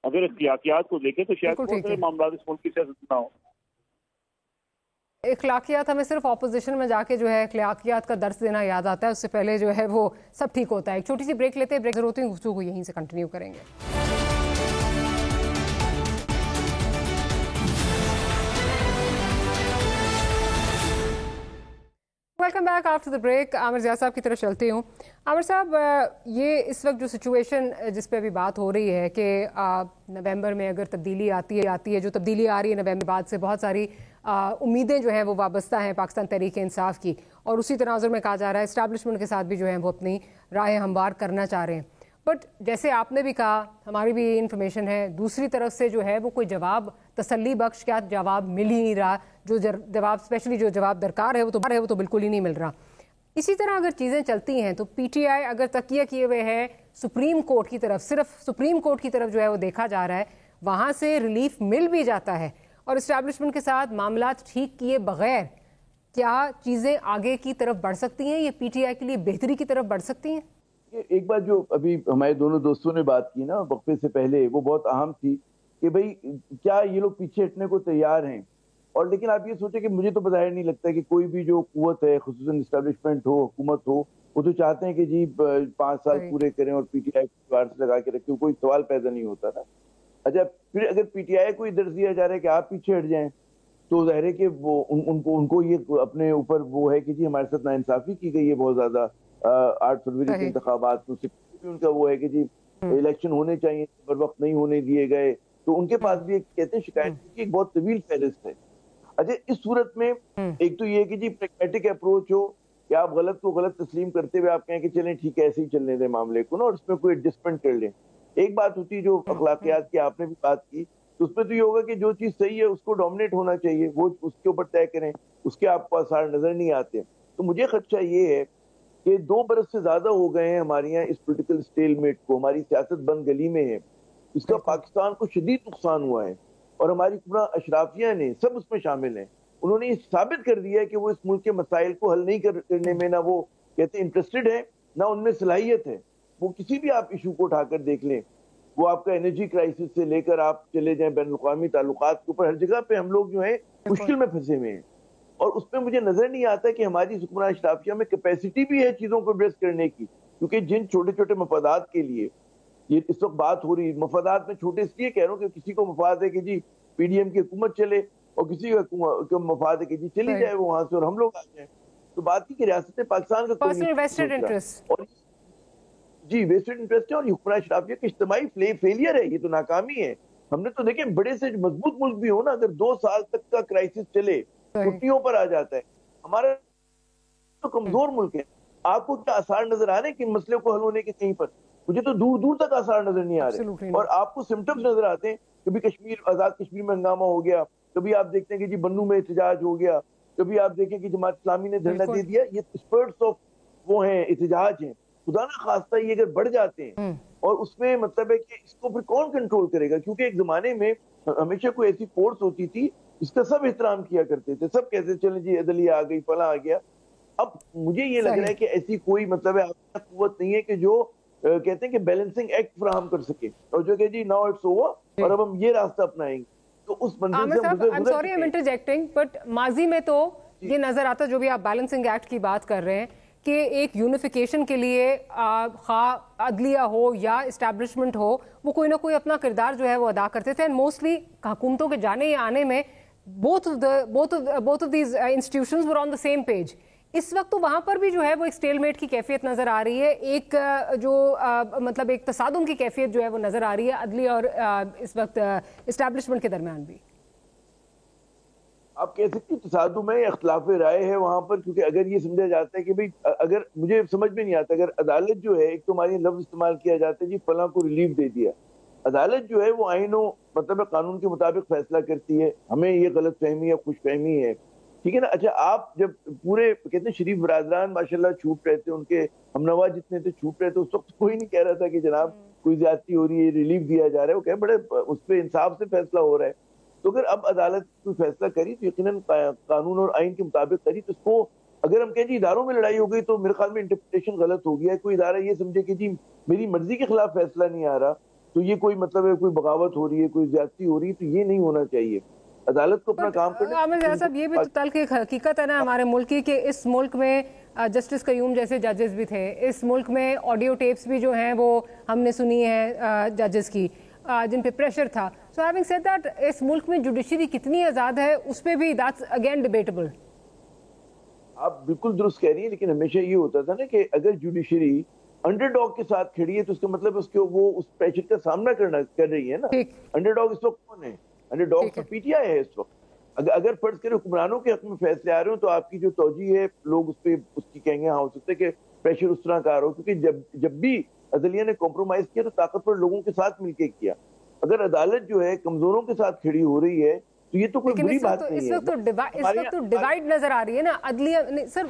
अगर इख्तियारियात को देखें तो शायद बहुत सारे मामला इस मुल्क की सियासत ना हो। इखलाकियात, हमें सिर्फ ऑपोजिशन में जाके जो है इखलाकियात का दर्स देना याद आता है, उससे पहले जो है वो सब ठीक होता है। एक छोटी सी ब्रेक लेते हैं, ब्रेक जरूरत है, गुफ्तगू को यहीं से कंटिन्यू करेंगे। Welcome back after the break. Aamir Zia साहब की तरफ चलती हूँ। आमिर साहब, ये इस वक्त जो सिचुएशन जिस पे अभी बात हो रही है कि नवंबर में अगर तब्दीली आती है जो तब्दीली आ रही है नवंबर बाद से, बहुत सारी उम्मीदें जो हैं वो वाबस्ता हैं पाकिस्तान तहरीक इंसाफ की, और उसी तनाजुर में कहा जा रहा है इस्टेब्लिशमेंट के साथ भी जो है वो अपनी राय हमवार करना चाह रहे हैं। बट जैसे आपने भी कहा, हमारी भी इंफॉर्मेशन है, दूसरी तरफ से जो है वो कोई जवाब तसल्ली बख्श क्या जवाब मिल ही नहीं रहा। जो जवाब स्पेशली जो जवाब दरकार है वो तो बिल्कुल ही नहीं मिल रहा। इसी तरह अगर चीज़ें चलती हैं तो पीटीआई अगर तकिया किए हुए है सुप्रीम कोर्ट की तरफ, सिर्फ सुप्रीम कोर्ट की तरफ जो है वो देखा जा रहा है, वहाँ से रिलीफ मिल भी जाता है और इस्टेब्लिशमेंट के साथ मामला ठीक किए बगैर क्या चीज़ें आगे की तरफ बढ़ सकती हैं? ये पीटीआई के लिए बेहतरी की तरफ बढ़ सकती हैं? एक बात जो अभी हमारे दोनों दोस्तों ने बात की ना वक्फे से पहले, वो बहुत अहम थी कि भाई क्या ये लोग पीछे हटने को तैयार हैं। और लेकिन आप ये सोचें कि मुझे तो बज़ाहिर नहीं लगता कि कोई भी जो कुव्वत है, खुसूसन इस्टेब्लिशमेंट हो, हुकूमत हो, वो तो चाहते हैं कि जी 5 साल पूरे करें और पीटीआई को द्वार से लगा के रखें, कोई सवाल पैदा नहीं होता ना। अच्छा, फिर अगर पीटीआई को दर्ज दिया जा रहा है कि आप पीछे हट जाएं, तो जाहिर है कि वो उनको ये अपने ऊपर वो है कि जी हमारे साथ नाइंसाफी की गई है बहुत ज्यादा। 8 फरवरी के इंतखाबात में उनका वो है कि जी इलेक्शन होने चाहिए, पर वक्त नहीं होने दिए गए, तो उनके पास भी एक कहते हैं शिकायत की एक बहुत तवील फहरिस्त है। अच्छा, इस सूरत में एक तो ये कि जी प्रैग्मेटिक अप्रोच हो कि आप गलत को गलत तस्लीम करते हुए आप कहें कि चलें ठीक है, ऐसे ही चलने दें मामले को ना, और इसमें कोई एडजस्टमेंट कर लें। एक बात होती है जो अखलाकियात की आपने भी बात की, तो उसमें तो ये होगा कि जो चीज सही है उसको डोमिनेट होना चाहिए, वो उसके ऊपर तय करें, उसके आपको आसार नजर नहीं आते। तो मुझे खदशा ये है कि 2 बरस से ज्यादा हो गए हैं हमारे यहाँ इस पोलिटिकल स्टेलमेट को, हमारी सियासत बंद गली में है, इसका पाकिस्तान को शदीद नुकसान हुआ है और हमारी पूरा अशराफिया ने सब उसमें शामिल हैं। उन्होंने ये साबित कर दिया है कि वो इस मुल्क के मसाइल को हल नहीं करने में ना वो कहते इंटरेस्टेड है, ना उनमें सलाहियत है। वो किसी भी आप इशू को उठाकर देख लें, वो आपका एनर्जी क्राइसिस से लेकर आप चले जाएं बैनुल-अक़वामी ताल्लुकात के ऊपर, हर जगह पे हम लोग जो है मुश्किल में फंसे हुए हैं। और उसमें मुझे नजर नहीं आता कि हमारी हुक्मरान अशराफिया में कैपेसिटी भी है चीजों को एड्रेस करने की, क्योंकि जिन छोटे छोटे मफादात के लिए ये इस वक्त बात हो रही है, मफादात में छोटे इसलिए कह रहा हूँ कि किसी को मफाद है कि जी पीडीएम की हुकूमत चले और किसी का मफाद है कि जी चली जाए वो वहां से और हम लोग आ जाए। तो बात की रियासत पाकिस्तान का पर्सनल वेस्टेड इंटरेस्ट, और जी वेस्टेड इंटरेस्ट है, और हुक्मरान अशराफिया का इज्तिमाई फेलियर है, ये तो नाकामी है। हमने तो देखे बड़े से मजबूत मुल्क भी हो ना, अगर 2 साल तक का क्राइसिस चले छुट्टियों पर आ जाता है। हमारा तो कमजोर मुल्क है। आपको क्या आसार नजर आ रहे हैं कि मसले को हल होने के कहीं पर? मुझे तो दूर दूर तक आसार नजर नहीं आ रहे। और आपको सिम्टम्स नजर आते हैं, कभी कश्मीर आजाद कश्मीर में हंगामा हो गया, कभी आप देखते हैं कि जी बन्नू में एहतजाज हो गया, कभी आप देखें कि जमात इस्लामी ने धरना दे दिया। ये स्पर्ट्स ऑफ वो हैं, एहतजाज हैं। खुदा ना खास्ता ये अगर बढ़ जाते हैं और उसमें मतलब है कि इसको फिर कौन कंट्रोल करेगा? क्योंकि एक जमाने में हमेशा कोई ऐसी फोर्स होती थी इसका सब एहतराम किया करते थे, सब कहते चले जी अदलिया आ गई, फला आ गया। अब मुझे ये लग रहा है कि ऐसी कोई मतलब है कुव्वत नहीं है कि जो कहते हैं कि बैलेंसिंग एक्ट फराहम कर सके, और जो कि जी नाउ इट्स ओवर और अब हम ये रास्ता अपनाएंगे। तो उस मंजिल से I'm sorry I'm interjecting, but माजी में तो ये नजर आता, जो भी आप बैलेंसिंग एक्ट की बात कर रहे हैं, कि एक यूनिफिकेशन के लिए खा अदलिया हो या इस्टेब्लिशमेंट हो, वो कोई ना कोई अपना किरदार जो है वो अदा करते थे। एंड मोस्टली हुकूमतों के जाने या आने में both of these institutions were on the same page. इस वक्त तो वहाँ पर भी जो है वो एक स्टेलमेट की कैफियत नज़र आ रही है, एक जो मतलब एक तसादुम की कैफियत जो है वो नज़र आ रही है अदलिया और इस वक्त इस्टेब्लिशमेंट के दरमियान भी। आप कह सकते हैं तसादुम है, इख्तिलाफ राय है वहाँ पर, क्योंकि अगर ये समझा जाता है कि भाई अगर मुझे समझ में नहीं आता, अगर अदालत जो है, एक तो हमारी लफ्ज इस्तेमाल किया जाता है जी फलां को रिलीफ दे दिया, अदालत जो है वो आइनों मतलब कानून के मुताबिक फैसला करती है, हमें ये गलत फहमी या खुश फहमी है, ठीक है ना। अच्छा, आप जब पूरे कहते हैं शरीफ बरादरान माशाल्लाह छूट रहे थे, उनके हमनवा जितने थे छूट रहे थे, उस वक्त कोई नहीं कह रहा था कि जनाब कोई ज्यादती हो रही है, रिलीफ दिया जा रहा है, वो कहे बड़े उस पर इंसाफ से फैसला हो रहा है। तो अगर अब अदालत कोई फैसला करी तो यकीनन कानून और आइन के मुताबिक करी, तो उसको अगर हम कहें जी इदारों में लड़ाई हो गई तो मेरे ख्याल में इंटरप्रिटेशन गलत हो गया है। कोई इदारा ये समझे कि जी मेरी मर्जी के खिलाफ फैसला नहीं आ रहा तो ये कोई मतलब है कोई बगावत हो रही है, कोई ज्यादती हो रही है, तो ये नहीं होना चाहिए। अदालत को अपना काम करना। आमिर ज़िया साहब, ये भी तो तल्ख एक हकीकत है ना हमारे मुल्क की, कि इस मुल्क में जस्टिस कयूम जैसे जजेस भी थे, इस मुल्क में ऑडियो टेप्स भी जो हैं वो हमने सुनी है जजेस की, जिन पे प्रेशर था। सो हैविंग सेड दैट, इस मुल्क में जुडिशरी कितनी आज़ाद है उस पर भी दैट्स अगेन डिबेटेबल। आप बिल्कुल दुरुस्त कह रही हैं, लेकिन हमेशा ये होता था ना कि अगर जुडिशरी अंडरडॉग के साथ खड़ी है तो उसका मतलब उसके वो उस प्रेशर का सामना कर रही है ना। अंडरडॉग इस वक्त कौन है? अंडरडॉग तो पीटीआई है इस वक्त। अगर फर्ज करें हुक्मरानों के हक में फैसले आ रहे हो तो आपकी जो तौजी है लोग उस पर उसकी कहेंगे हाँ हो सकता है कि प्रेशर उस तरह का आ रहा हो, क्योंकि जब भी अदलिया ने कॉम्प्रोमाइज किया तो ताकतवर लोगों के साथ मिलकर किया। अगर अदालत जो है कमजोरों के साथ खड़ी हो रही है तो ये तो कोई बुरी बात नहीं है। इस वक्त तो डिवाइड नजर आ रही है ना अदलिया सर,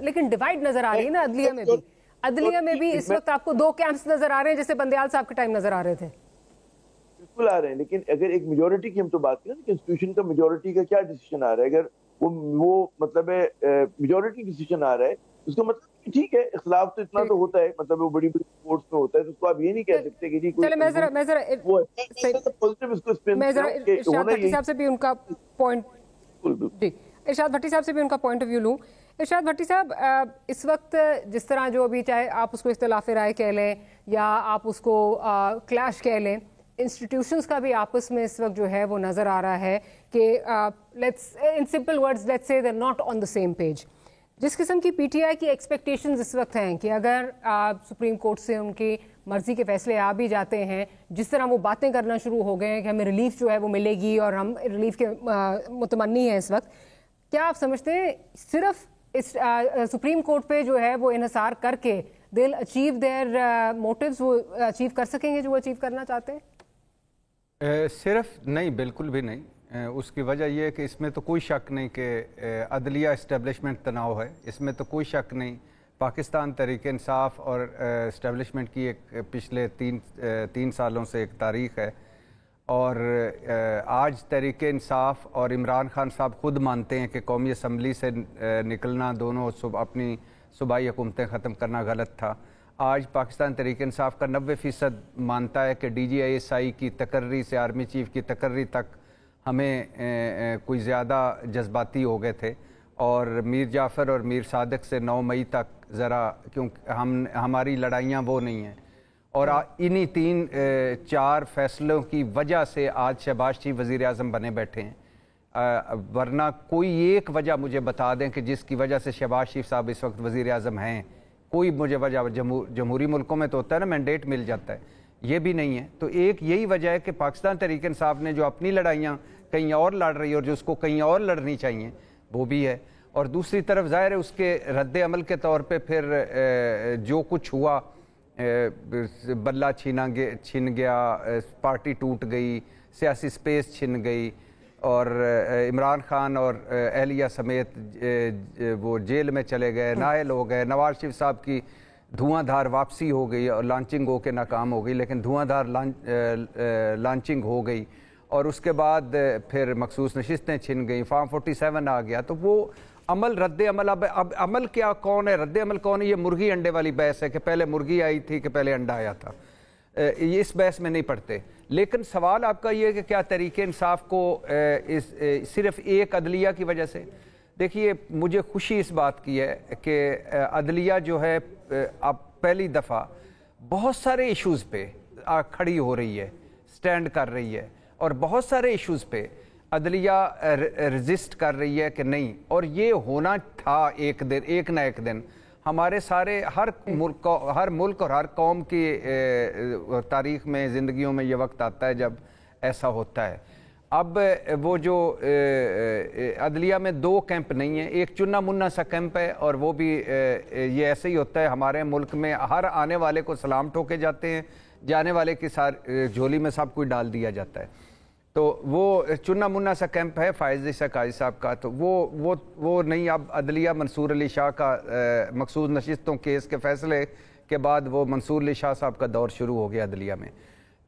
लेकिन डिवाइड नजर आ रही है ना अदलिया में भी। अदलिया में भी इस वक्त आपको दो कैंप्स नजर आ रहे हैं जैसे बंदयाल साहब के टाइम नजर आ रहे थे। बिल्कुल आ रहे हैं, लेकिन अगर एक मेजोरिटी की हम तो बात करें इंस्टीट्यूशन का मेजोरिटी का क्या डिसीजन आ रहा है, अगर वो मतलब है मेजोरिटी डिसीजन आ रहा है उसका मतलब ठीक है, इख्तिलाफ तो इतना तो होता है, मतलब वो बड़ी बड़ी कोर्ट्स में होता है, तो उसको आप ये नहीं कह सकते कि जी कोई मैं जरा इरशाद भट्टी साहब से भी उनका पॉइंट इरशाद भट्टी साहब से भी उनका पॉइंट ऑफ व्यू लूं। इरशाद भट्टी साहब, इस वक्त जिस तरह जो अभी चाहे आप उसको इख्तिलाफ राय कह लें या आप उसको क्लैश कह लें, इंस्टीट्यूशंस का भी आपस में इस वक्त जो है वो नज़र आ रहा है कि let's in simple words let's say they are not on the same page. जिस किस्म की पीटीआई की एक्सपेक्टेशंस इस वक्त हैं कि अगर सुप्रीम कोर्ट से उनकी मर्जी के फैसले आ भी जाते हैं, जिस तरह वो बातें करना शुरू हो गए हैं कि हमें रिलीफ जो है वो मिलेगी और हम रिलीफ के मुतमन्नी हैं इस वक्त, क्या आप समझते हैं सिर्फ इस सुप्रीम कोर्ट पे जो है वो इन्हिसार करके they will achieve their motives, वो अचीव कर सकेंगे जो वो अचीव करना चाहते हैं? सिर्फ नहीं, बिल्कुल भी नहीं। उसकी वजह यह है कि इसमें तो कोई शक नहीं कि अदलिया इस्टेब्लिशमेंट तनाव है, इसमें तो कोई शक नहीं। पाकिस्तान तहरीक इंसाफ और इस्टेब्लिशमेंट की एक पिछले तीन सालों से एक तारीख़ है, और आज तहरीक इंसाफ और इमरान खान साहब खुद मानते हैं कि कौमी असम्बली से निकलना, दोनों अपनी सूबाई हुकूमतें ख़त्म करना गलत था। आज पाकिस्तान तहरीक इंसाफ का 90% मानता है कि DGISI की तकर्री से आर्मी चीफ की तकर्री तक हमें कोई ज़्यादा जज्बाती हो गए थे, और मीर जाफ़र और मीर सादिक से 9 मई तक ज़रा क्योंकि हमारी लड़ाइयाँ वो नहीं हैं, और इन्हीं 3-4 फैसलों की वजह से आज शहबाज शरीफ वज़ीर आज़म बने बैठे हैं। वरना कोई एक वजह मुझे बता दें कि जिसकी वजह से शहबाज शरीफ साहब इस वक्त वज़ीर आज़म हैं, कोई मुझे वजह। जमहूरी मुल्कों में तो होता है ना, मैंडेट मिल जाता है, ये भी नहीं है। तो एक यही वजह है कि पाकिस्तान तहरीक इंसाफ ने जो अपनी लड़ाइयाँ कहीं और लड़ रही है और जो उसको कहीं और लड़नी चाहिए वो भी है, और दूसरी तरफ ज़ाहिर है उसके रद्द अमल के तौर पे फिर जो कुछ हुआ, बल्ला छिन गया, पार्टी टूट गई, सियासी स्पेस छिन गई, और इमरान खान और अहलिया समेत वो जेल में चले गए, नाअहल हो गए। नवाज शरीफ साहब की धुआंधार वापसी हो गई और लॉन्चिंग हो के नाकाम हो गई, लेकिन धुआंधार लॉन्चिंग हो गई, और उसके बाद फिर मखसूस नशिस्तें छिन गई, फॉर्म 47 आ गया। तो वो अमल रद्द अमल, अब अमल क्या कौन है, रद्द अमल कौन है, ये मुर्गी अंडे वाली बहस है कि पहले मुर्गी आई थी कि पहले अंडा आया था। ये इस बहस में नहीं पड़ते। लेकिन सवाल आपका ये है कि क्या तहरीक इंसाफ को सिर्फ एक अदलिया की वजह से, देखिए मुझे खुशी इस बात की है कि अदलिया जो है अब पहली दफ़ा बहुत सारे इश्यूज़ पे खड़ी हो रही है, स्टैंड कर रही है, और बहुत सारे इश्यूज़ पे अदलिया रजिस्ट कर रही है कि नहीं, और ये होना था एक ना एक दिन। हमारे सारे हर मुल्क और हर कौम की तारीख़ में, ज़िंदगियों में ये वक्त आता है जब ऐसा होता है। अब वो जो अदलिया में 2 कैंप नहीं है, एक चुना मुन्ना सा कैंप है, और वो भी ये ऐसे ही होता है हमारे मुल्क में, हर आने वाले को सलाम ठोके जाते हैं, जाने वाले की झोली में सब कुछ डाल दिया जाता है। तो वो चुना मुन्ना सा कैंप है फायज़ ईसा काजी साहब का, तो वो नहीं। अब अदलिया मंसूर अली शाह का मखसूस नशिस्तों केस के फैसले के बाद वो मंसूर अली शाह साहब का दौर शुरू हो गया अदलिया में,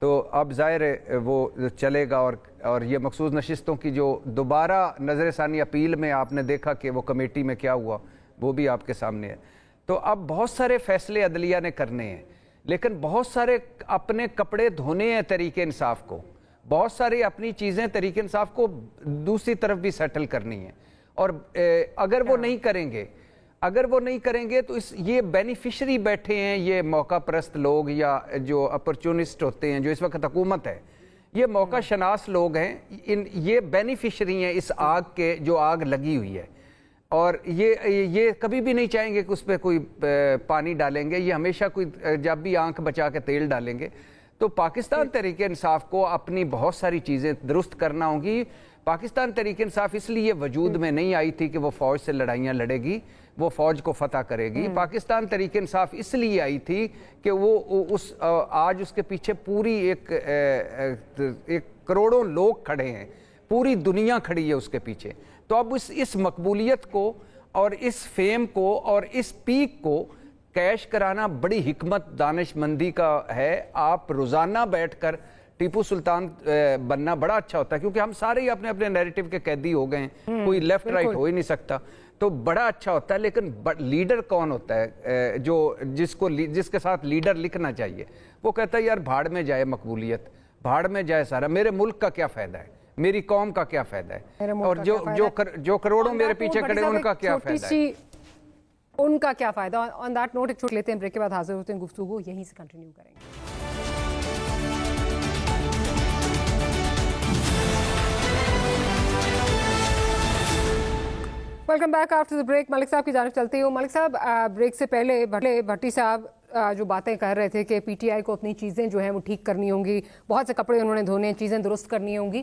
तो अब ज़ाहिर वो चलेगा। और ये मखसूस नशिस्तों की जो दोबारा नज़र सानी अपील में आपने देखा कि वो कमेटी में क्या हुआ, वो भी आपके सामने है। तो अब बहुत सारे फैसले अदलिया ने करने हैं, लेकिन बहुत सारे अपने कपड़े धोने हैं तहरीक इंसाफ को, बहुत सारी अपनी चीज़ें तहरीक इंसाफ को दूसरी तरफ भी सेटल करनी है। और अगर वो नहीं करेंगे तो ये बेनिफिशरी बैठे हैं, ये मौका परस्त लोग या जो अपॉर्चुनिस्ट होते हैं, जो इस वक्त हुकूमत है, ये मौका शनास लोग हैं, ये बेनिफिशरी हैं इस आग के, जो आग लगी हुई है। اور یہ کبھی بھی نہیں چاہیں گے کہ اس پہ کوئی پانی ڈالیں گے. یہ ہمیشہ کوئی جب بھی آنکھ بچا کے تیل ڈالیں گے. تو پاکستان تحریک انصاف کو اپنی بہت ساری چیزیں درست کرنا ہوں گی. پاکستان تحریک انصاف اس لیے وجود میں نہیں آئی تھی کہ وہ فوج سے لڑائیاں لڑے گی, وہ فوج کو فتح کرے گی. پاکستان تحریک انصاف اس لیے آئی تھی کہ وہ آج اس کے پیچھے پوری ایک کروڑوں لوگ کھڑے ہیں, پوری دنیا کھڑی ہے اس کے پیچھے. تو اب اس مقبولیت کو اور اس فیم کو اور اس پیک کو کیش کرانا بڑی حکمت دانش مندی کا ہے. آپ روزانہ بیٹھ کر ٹیپو سلطان بننا بڑا اچھا ہوتا ہے, کیونکہ ہم سارے ہی اپنے اپنے نیریٹو کے قیدی ہو گئے ہیں, کوئی لیفٹ رائٹ ہو ہی نہیں سکتا, تو بڑا اچھا ہوتا ہے. لیکن لیڈر کون ہوتا ہے جو جس کے ساتھ لیڈر لکھنا چاہیے؟ وہ کہتا ہے یار بھاڑ میں جائے مقبولیت, بھاڑ میں جائے سارا, میرے ملک کا کیا فائدہ ہے, میری قوم کا کیا فائدہ ہے, اور جو کروڑوں میرے پیچھے کھڑے ان کا کیا فائدہ ہے, ان کا کیا فائدہ. آن دیٹ نوٹ ایک چھوٹ لیتے ہیں, بریک کے بعد حاضر ہوتے ہیں, گفتگو یہیں سے کنٹینیو کریں گے. Welcome back after the break. Malik صاحب کی جانب چلتی ہوں. ملک صاحب, بریک سے پہلے بھٹی صاحب جو باتیں کر رہے تھے کہ پی ٹی آئی کو اپنی چیزیں جو ہیں وہ ٹھیک کرنی ہوں گی, بہت سے کپڑے انہوں نے دھونے, چیزیں درست کرنی ہوں گی,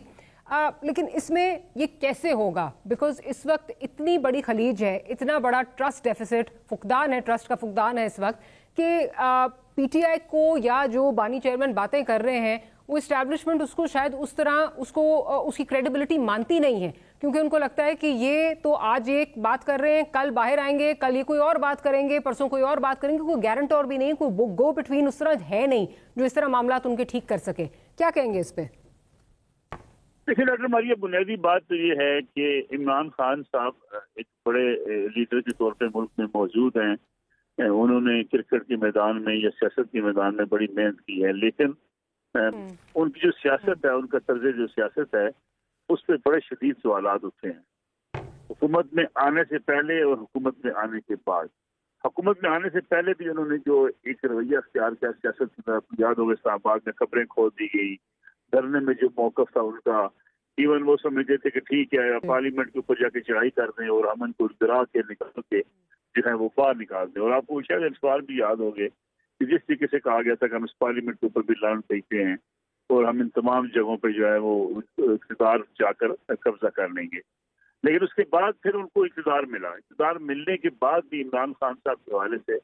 لیکن اس میں یہ کیسے ہوگا؟ بیکاز اس وقت اتنی بڑی خلیج ہے, اتنا بڑا ٹرسٹ ڈیفیسٹ, فقدان ہے, ٹرسٹ کا فقدان ہے اس وقت, کہ پی ٹی آئی کو یا جو بانی چیئرمین باتیں کر رہے ہیں وہ اسٹیبلشمنٹ اس کو شاید اس طرح اس کی کریڈیبلٹی مانتی نہیں ہے, کیونکہ ان کو لگتا ہے کہ یہ تو آج ایک بات کر رہے ہیں, کل باہر آئیں گے, کل یہ کوئی اور بات کریں گے, پرسوں کوئی اور بات کریں گے, کوئی گارنٹور بھی نہیں, کوئی گو بٹوین اس طرح ہے نہیں جو اس طرح معاملات ان کے ٹھیک کر سکے. کیا کہیں گے اس پہ؟ دیکھیں ڈاکٹر ماریہ, بنیادی بات تو یہ ہے کہ عمران خان صاحب ایک بڑے لیڈر کے طور پہ ملک میں موجود ہیں. انہوں نے کرکٹ کے میدان میں یا سیاست کے میدان میں بڑی محنت کی ہے, لیکن ان کی جو سیاست ہے, ان کا طرز جو سیاست ہے, اس پہ بڑے شدید سوالات اٹھے ہیں, حکومت میں آنے سے پہلے اور حکومت میں آنے کے بعد. حکومت میں آنے سے پہلے بھی انہوں نے جو ایک رویہ اختیار کیا سیاست کی طرف, یاد ہوگا اسلام آباد میں قبریں کھود دی گئی, دھرنے میں جو موقف تھا ان کا, ایون وہ سمجھتے تھے کہ ٹھیک ہے پارلیمنٹ کے اوپر جا کے چڑھائی کر دیں اور ہم ان کو گرا کے نکال کے جو ہے وہ باہر نکال دیں. اور آپ کو شاید اس بار بھی یاد ہوگے کہ جس طریقے سے کہا گیا تھا کہ ہم اس پارلیمنٹ کے اوپر بھی لان پھینکتے ہیں اور ہم ان تمام جگہوں پہ جو ہے وہ اقتدار جا کر قبضہ کر لیں گے. لیکن اس کے بعد پھر ان کو اقتدار ملا. اقتدار ملنے کے بعد بھی عمران خان صاحب کے حوالے سے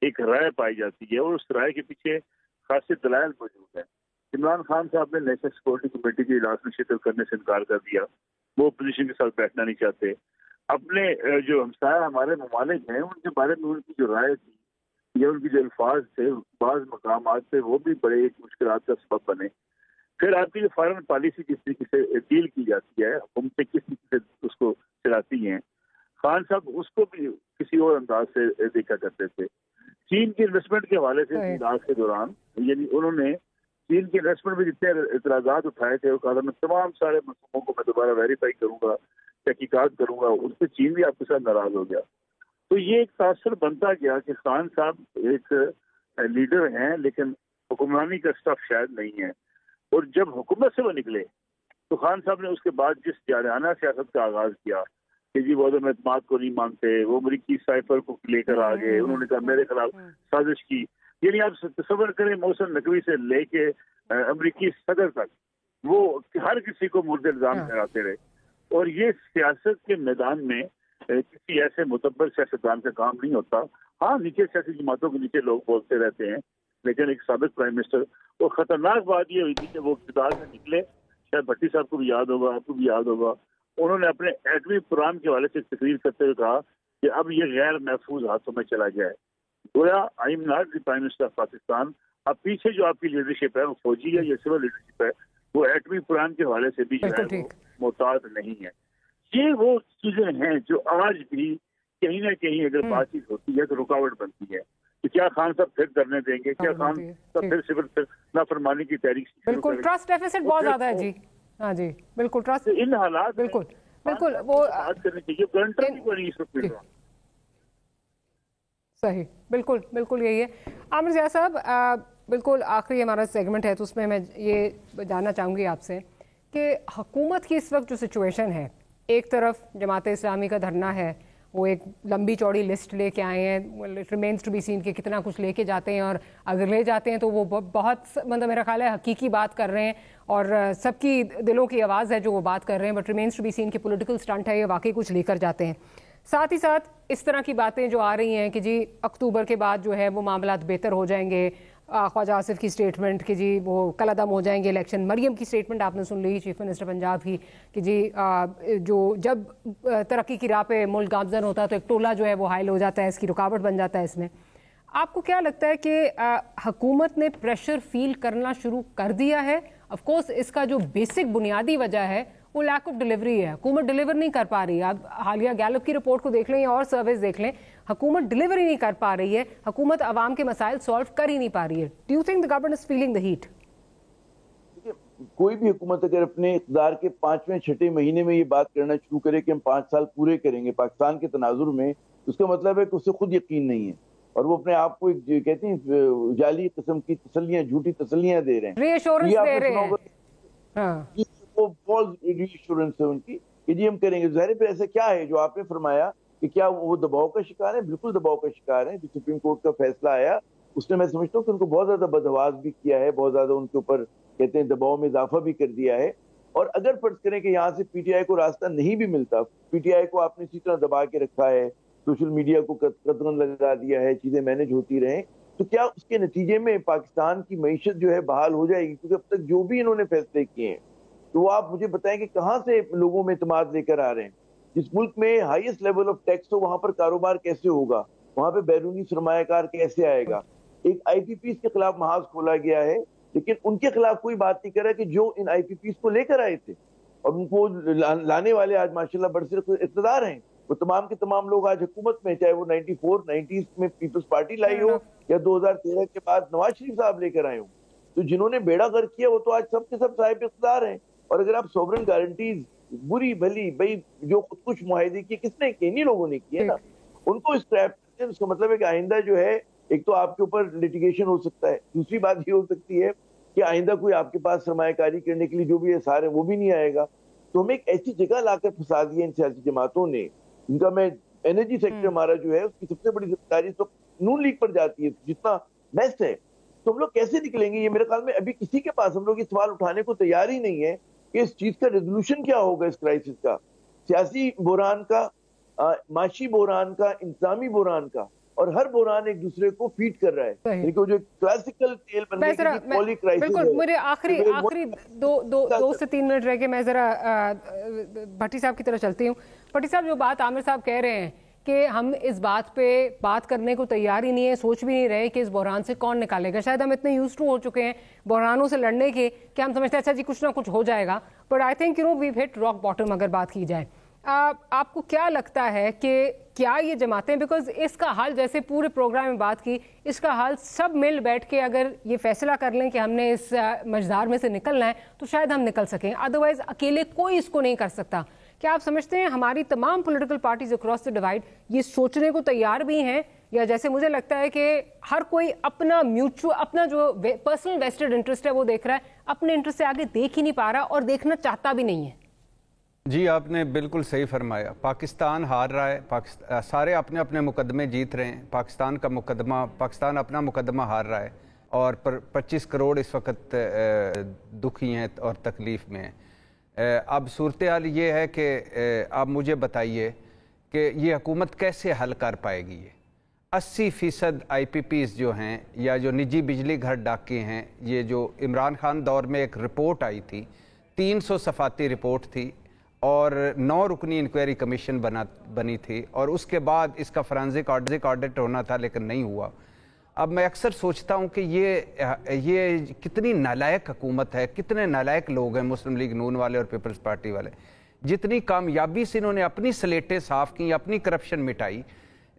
ایک رائے پائی جاتی ہے, اور اس رائے کے پیچھے خاصے دلائل موجود ہیں. عمران خان صاحب نے نیشنل سیکورٹی کمیٹی کے اجلاس میں شرکت کرنے سے انکار کر دیا, وہ اپوزیشن کے ساتھ بیٹھنا نہیں چاہتے. اپنے جو ہمسایہ ہمارے ممالک ہیں ان کے بارے میں ان کی جو رائے تھی یا ان کی جو الفاظ تھے بعض مقامات پہ, وہ بھی بڑے ایک مشکلات کا سبب بنے. پھر آپ کی جو فارن پالیسی کس طریقے سے ڈیل کی جاتی ہے, حکومتیں کس طریقے سے اس کو چلاتی ہیں, خان صاحب اس کو بھی کسی اور انداز سے دیکھا کرتے تھے. چین کی انویسٹمنٹ کے حوالے سے اجلاس کے دوران یعنی انہوں نے چین کی انویسٹمنٹ میں جتنے اعتراضات اٹھائے تھے, وہ کہا میں تمام سارے منصوبوں کو میں دوبارہ ویریفائی کروں گا, تحقیقات کروں گا. اس سے چین بھی آپ کے ساتھ ناراض ہو گیا. تو یہ ایک تاثر بنتا گیا کہ خان صاحب ایک لیڈر ہیں لیکن حکمرانی کا اسٹف شاید نہیں ہے. اور جب حکومت سے وہ نکلے تو خان صاحب نے اس کے بعد جس جارحانہ سیاست کا آغاز کیا کہ جی وہ عدم اعتماد کو نہیں مانتے, وہ امریکی سائفر کو لے کر آ گئے, انہوں نے کہا میرے خلاف سازش کی. یعنی آپ تصور کریں محسن نقوی سے لے کے امریکی صدر تک وہ ہر کسی کو مورد الزام لگاتے رہے. اور یہ سیاست کے میدان میں کسی ایسے متبر سیاستدان کا کام نہیں ہوتا. ہاں نیچے سیاسی جماعتوں کے نیچے لوگ بولتے رہتے ہیں, لیکن ایک سابق پرائم منسٹر, اور خطرناک بات یہ ہوئی تھی کہ وہ اقتدار سے نکلے, شاید بھٹی صاحب کو بھی یاد ہوگا, آپ کو بھی یاد ہوگا, انہوں نے اپنے ایٹمی پروگرام کے حوالے سے تقریر کرتے ہوئے کہا کہ اب یہ غیر محفوظ ہاتھوں میں چلا جائے. گویا I am not the prime minister of Pakistan. اب پیچھے جو آپ کی لیڈرشپ ہے وہ فوجی ہے یا سول لیڈرشپ ہے, وہ ایٹمی پروگرام کے حوالے سے بھی جو ہے محتاط نہیں ہے. یہ وہ چیزیں ہیں جو آج بھی کہیں نہ کہیں اگر بات چیت ہوتی ہے تو رکاوٹ بنتی ہے. کہ کیا خان صاحب پھر کرنے دیں گے, کیا خان صاحب پھر صرف نافرمانی کی تحریک. بالکل ٹرسٹ ڈیفیسٹ بہت زیادہ ہے جی. ہاں جی بالکل ٹرسٹ ان حالات بالکل بالکل وہ بات کرنی چاہیے. گارنٹر بھی کوئی نہیں اس وقت. صحیح بالکل بالکل یہی ہے. عامر ضیاء صاحب بالکل آخری ہمارا سیگمنٹ ہے تو اس میں یہ جاننا چاہوں گی آپ سے کہ حکومت کی اس وقت جو سچویشن ہے, ایک طرف جماعت اسلامی کا دھرنا ہے, वो एक लंबी चौड़ी लिस्ट लेके आए हैं. It remains to be seen कि कितना कुछ लेके जाते हैं, और अगर ले जाते हैं तो वो बहुत मतलब मेरा ख्याल है हकीकी बात कर रहे हैं और सबकी दिलों की आवाज़ है जो वो बात कर रहे हैं. But remains to be seen कि पॉलिटिकल स्टंट है, ये वाकई कुछ लेकर जाते हैं. साथ ही साथ इस तरह की बातें जो आ रही हैं कि जी अक्टूबर के बाद जो है वो मामलात बेहतर हो जाएंगे. ख्वाजा आसिफ की स्टेटमेंट कि जी वो कलअदम हो जाएंगे इलेक्शन. मरियम की स्टेटमेंट आपने सुन ली, चीफ मिनिस्टर पंजाब की, कि जी जो जब तरक्की की राह पे मुल्क गामजन होता है तो एक टोला जो है वो हाइल हो जाता है, इसकी रुकावट बन जाता है. इसमें आपको क्या लगता है कि हुकूमत ने प्रेशर फील करना शुरू कर दिया है? ऑफ कोर्स इसका जो बेसिक बुनियादी वजह है वो लैक ऑफ डिलीवरी है. हुकूमत डिलीवर नहीं कर पा रही है. आप हालिया गैलप की रिपोर्ट को देख लें या और सर्वेस देख लें, हुकूमत डिलीवरी नहीं कर पा रही है. हुकूमत आवाम के मसाइल सॉल्व कर ही नहीं पा रही है. Do you think the government is feeling the heat? कोई भी हुकूमत अगर अपने इक़्तिदार के 5वें-6 महीने में ये बात करना शुरू करे कि हम 5 साल पूरे करेंगे पाकिस्तान के तनाजुर में, उसका मतलब है कि उसे खुद यकीन नहीं है और वो अपने आप को एक कहते हैं जाली किस्म की तसल्लियां, झूठी तसल्लियां दे रहे हैं, रीअश्योरेंस दे रहे हैं. हाँ, वो फॉल्स रीअश्योरेंस है उनकी कि जी हम करेंगे. ज़ाहिर पे ऐसा क्या है जो आपने फरमाया कि क्या वो दबाव का शिकार है? बिल्कुल दबाव का शिकार है. जो सुप्रीम कोर्ट का फैसला आया उसने, मैं समझता हूँ कि उनको बहुत ज्यादा बदहवास भी किया है, बहुत ज्यादा उनके ऊपर कहते हैं दबाव में इजाफा भी कर दिया है. और अगर फर्ज करें कि यहाँ से पीटीआई को रास्ता नहीं भी मिलता, पीटीआई को आपने इसी तरह दबा के रखा है, सोशल मीडिया को कतरन लगा दिया है, चीजें मैनेज होती रहें, तो क्या उसके नतीजे में पाकिस्तान की मईशत जो है बहाल हो जाएगी? क्योंकि अब तक जो भी इन्होंने फैसले किए हैं, तो वो आप मुझे बताएं कि कहाँ से लोगों में इत्मीनान लेकर आ रहे हैं? जिस मुल्क में हाईएस्ट लेवल ऑफ टैक्स हो वहां पर कारोबार कैसे होगा? वहां पे बैरूनी सरमायाकार कैसे आएगा? एक आईपीपी के खिलाफ महाज खोला गया है, लेकिन उनके खिलाफ कोई बात नहीं कर रहा कि जो इन आईपीपी को लेकर आए थे और उनको लाने वाले आज माशाल्लाह बरसर इक़्तिदार हैं. वो तमाम के तमाम लोग आज हुकूमत में, चाहे वो 90s में पीपल्स पार्टी लाई हो या 2013 के बाद नवाज शरीफ साहब लेकर आए हो. तो जिन्होंने बेड़ा गर्क किया वो तो आज सब के सब साहिब इक़्तिदार हैं. और अगर आप सोवरेन गारंटीज बुरी भली भाई जो खुदकुश मुआहिदे किए, किसने किए? इन्हीं लोगों ने किए ना. उनको स्क्रैप करते हैं. उसका मतलब है कि आइंदा जो है, एक तो आपके ऊपर लिटिगेशन हो सकता है, दूसरी बात ये हो सकती है कि आइंदा कोई आपके पास सरमायाकारी करने के लिए जो भी एसार है वो भी नहीं आएगा. तो हमें एक ऐसी जगह लाकर फंसा दिया इन सियासी जमातों ने, जिनका मैं एनर्जी सेक्टर हमारा जो है उसकी सबसे बड़ी जिम्मेदारी तो नून लीग पर जाती है. जितना बेस्ट है तो हम लोग कैसे निकलेंगे? ये मेरे ख्याल में अभी किसी के पास, हम लोग ये सवाल उठाने को तैयार ही नहीं है कि इस चीज का रेजोल्यूशन क्या होगा, इस क्राइसिस का, सियासी बहरान का, माशी बहरान का, इंतजामी बहरान का. और हर बहरान एक दूसरे को फीड कर रहा है. जो क्लासिकल तेल बनने की पॉली क्राइसिस है. बिल्कुल. मेरे आखिरी 2 से 3 मिनट रह गए. मैं जरा भट्टी साहब की तरफ चलती हूँ. भट्टी साहब, जो बात आमिर साहब कह रहे हैं कि हम इस बात पे बात करने को तैयार ही नहीं है, सोच भी नहीं रहे कि इस बहरान से कौन निकालेगा. शायद हम इतने यूज्ड टू हो चुके हैं बहरानों से लड़ने के कि हम समझते हैं अच्छा जी कुछ ना कुछ हो जाएगा. But I think we've hit rock bottom अगर बात की जाए. आपको क्या लगता है कि क्या ये जमातें, बिकॉज इसका हल, जैसे पूरे प्रोग्राम में बात की, इसका हल सब मिल बैठ के अगर ये फैसला कर लें कि हमने इस मझधार में से निकलना है तो शायद हम निकल सकें, अदरवाइज अकेले कोई इसको नहीं कर सकता. क्या आप समझते हैं हमारी तमाम political parties across the divide ये सोचने को तैयार भी हैं, या जैसे मुझे लगता है कि हर कोई अपना म्यूचुअल, अपना जो पर्सनल वेस्टेड इंटरेस्ट है वो देख रहा है, अपने इंटरेस्ट से आगे देख ही नहीं पा रहा और देखना चाहता भी नहीं है? जी, आपने बिल्कुल सही फरमाया. पाकिस्तान हार रहा है, सारे अपने अपने मुकदमे जीत रहे हैं. पाकिस्तान अपना मुकदमा हार रहा है और 25 करोड़ इस वक्त दुखी हैं और तकलीफ़ में हैं. अब सूरत हाल ये है कि आप मुझे बताइए कि ये हुकूमत कैसे हल कर पाएगी. ये 80% IPPs जो हैं या जो निजी बिजली घर डाके हैं, ये जो इमरान खान दौर में एक रिपोर्ट आई थी, 300 सफाती रिपोर्ट थी और 9 रुकनी इंक्वायरी कमीशन बनी थी और उसके बाद इसका फॉरेंसिक ऑडिट होना था लेकिन नहीं हुआ. अब मैं अक्सर सोचता हूँ कि ये कितनी नालायक हुकूमत है, कितने नालायक लोग हैं मुस्लिम लीग नून वाले और पीपल्स पार्टी वाले. जितनी कामयाबी से इन्होंने अपनी स्लेटें साफ़ की, अपनी करप्शन मिटाई.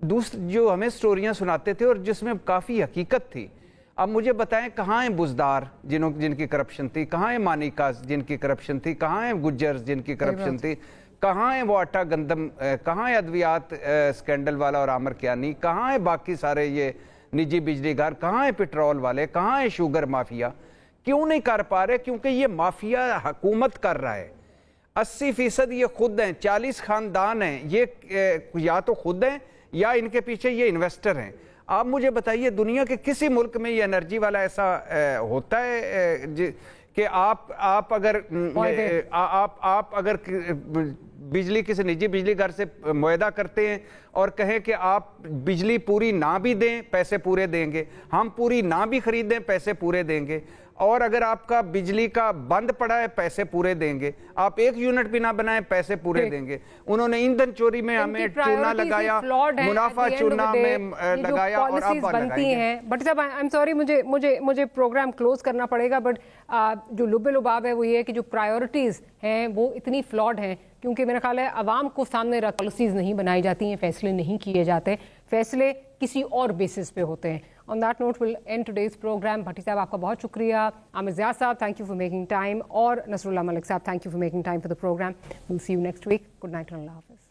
दूसरी जो हमें स्टोरियाँ सुनाते थे और जिसमें काफ़ी हकीकत थी. अब मुझे बताएं कहाँ हैं बुजदार जिनकी करप्शन थी, कहाँ हैं मानिकास जिनकी करप्शन थी, कहाँ हैं गुज्जर जिनकी करप्शन थी, कहाँ है वो आटा गंदम, कहाँ है अद्वियात स्कैंडल वाला और आमर कियानी, कहाँ है बाकी सारे ये निजी बिजली घर, कहाँ है पेट्रोल वाले, कहाँ है शुगर माफिया? क्यों नहीं कर पा रहे? क्योंकि ये माफिया हुकूमत कर रहा है. 80% یہ خود ہیں, 40 خاندان ہیں, یہ یا تو خود ہیں یا ان کے پیچھے یہ انویسٹر ہیں. آپ مجھے بتائیے دنیا کے کسی ملک میں یہ انرجی والا ایسا ہوتا ہے کہ آپ اگر بجلی کسی نجی بجلی گھر سے معاہدہ کرتے ہیں اور کہیں کہ آپ بجلی پوری نہ بھی دیں پیسے پورے دیں گے, ہم پوری نہ بھی خریدیں پیسے پورے دیں گے, اور اگر آپ کا بجلی کا بند پڑا ہے پیسے پورے دیں گے, آپ 1 یونٹ بھی نہ بنائیں پیسے پورے دیں گے. انہوں نے ایندھن چوری میں ہمیں چونا لگایا, منافع چونا میں لگایا اور اب لگائی ہیں. بٹ صاحب آئی ایم سوری, مجھے پروگرام کلوز کرنا پڑے گا, بٹ جو لب لباب ہے وہ یہ ہے کہ جو پرائیورٹیز ہیں وہ اتنی فلاڈ ہیں کیونکہ میرا خیال ہے عوام کو سامنے رکھ پالیسیز نہیں بنائی جاتی ہیں, فیصلے نہیں کیے جاتے, فیصلے کسی اور بیسس پہ ہوتے ہیں. On that note, we'll end today's program. بھٹی صاحب آپ کا بہت شکریہ, عامر زیاد صاحب thank you for making time, اور نصر اللہ ملک صاحب thank you for making time for the program. We'll see you next week. Good night and Allah Hafiz.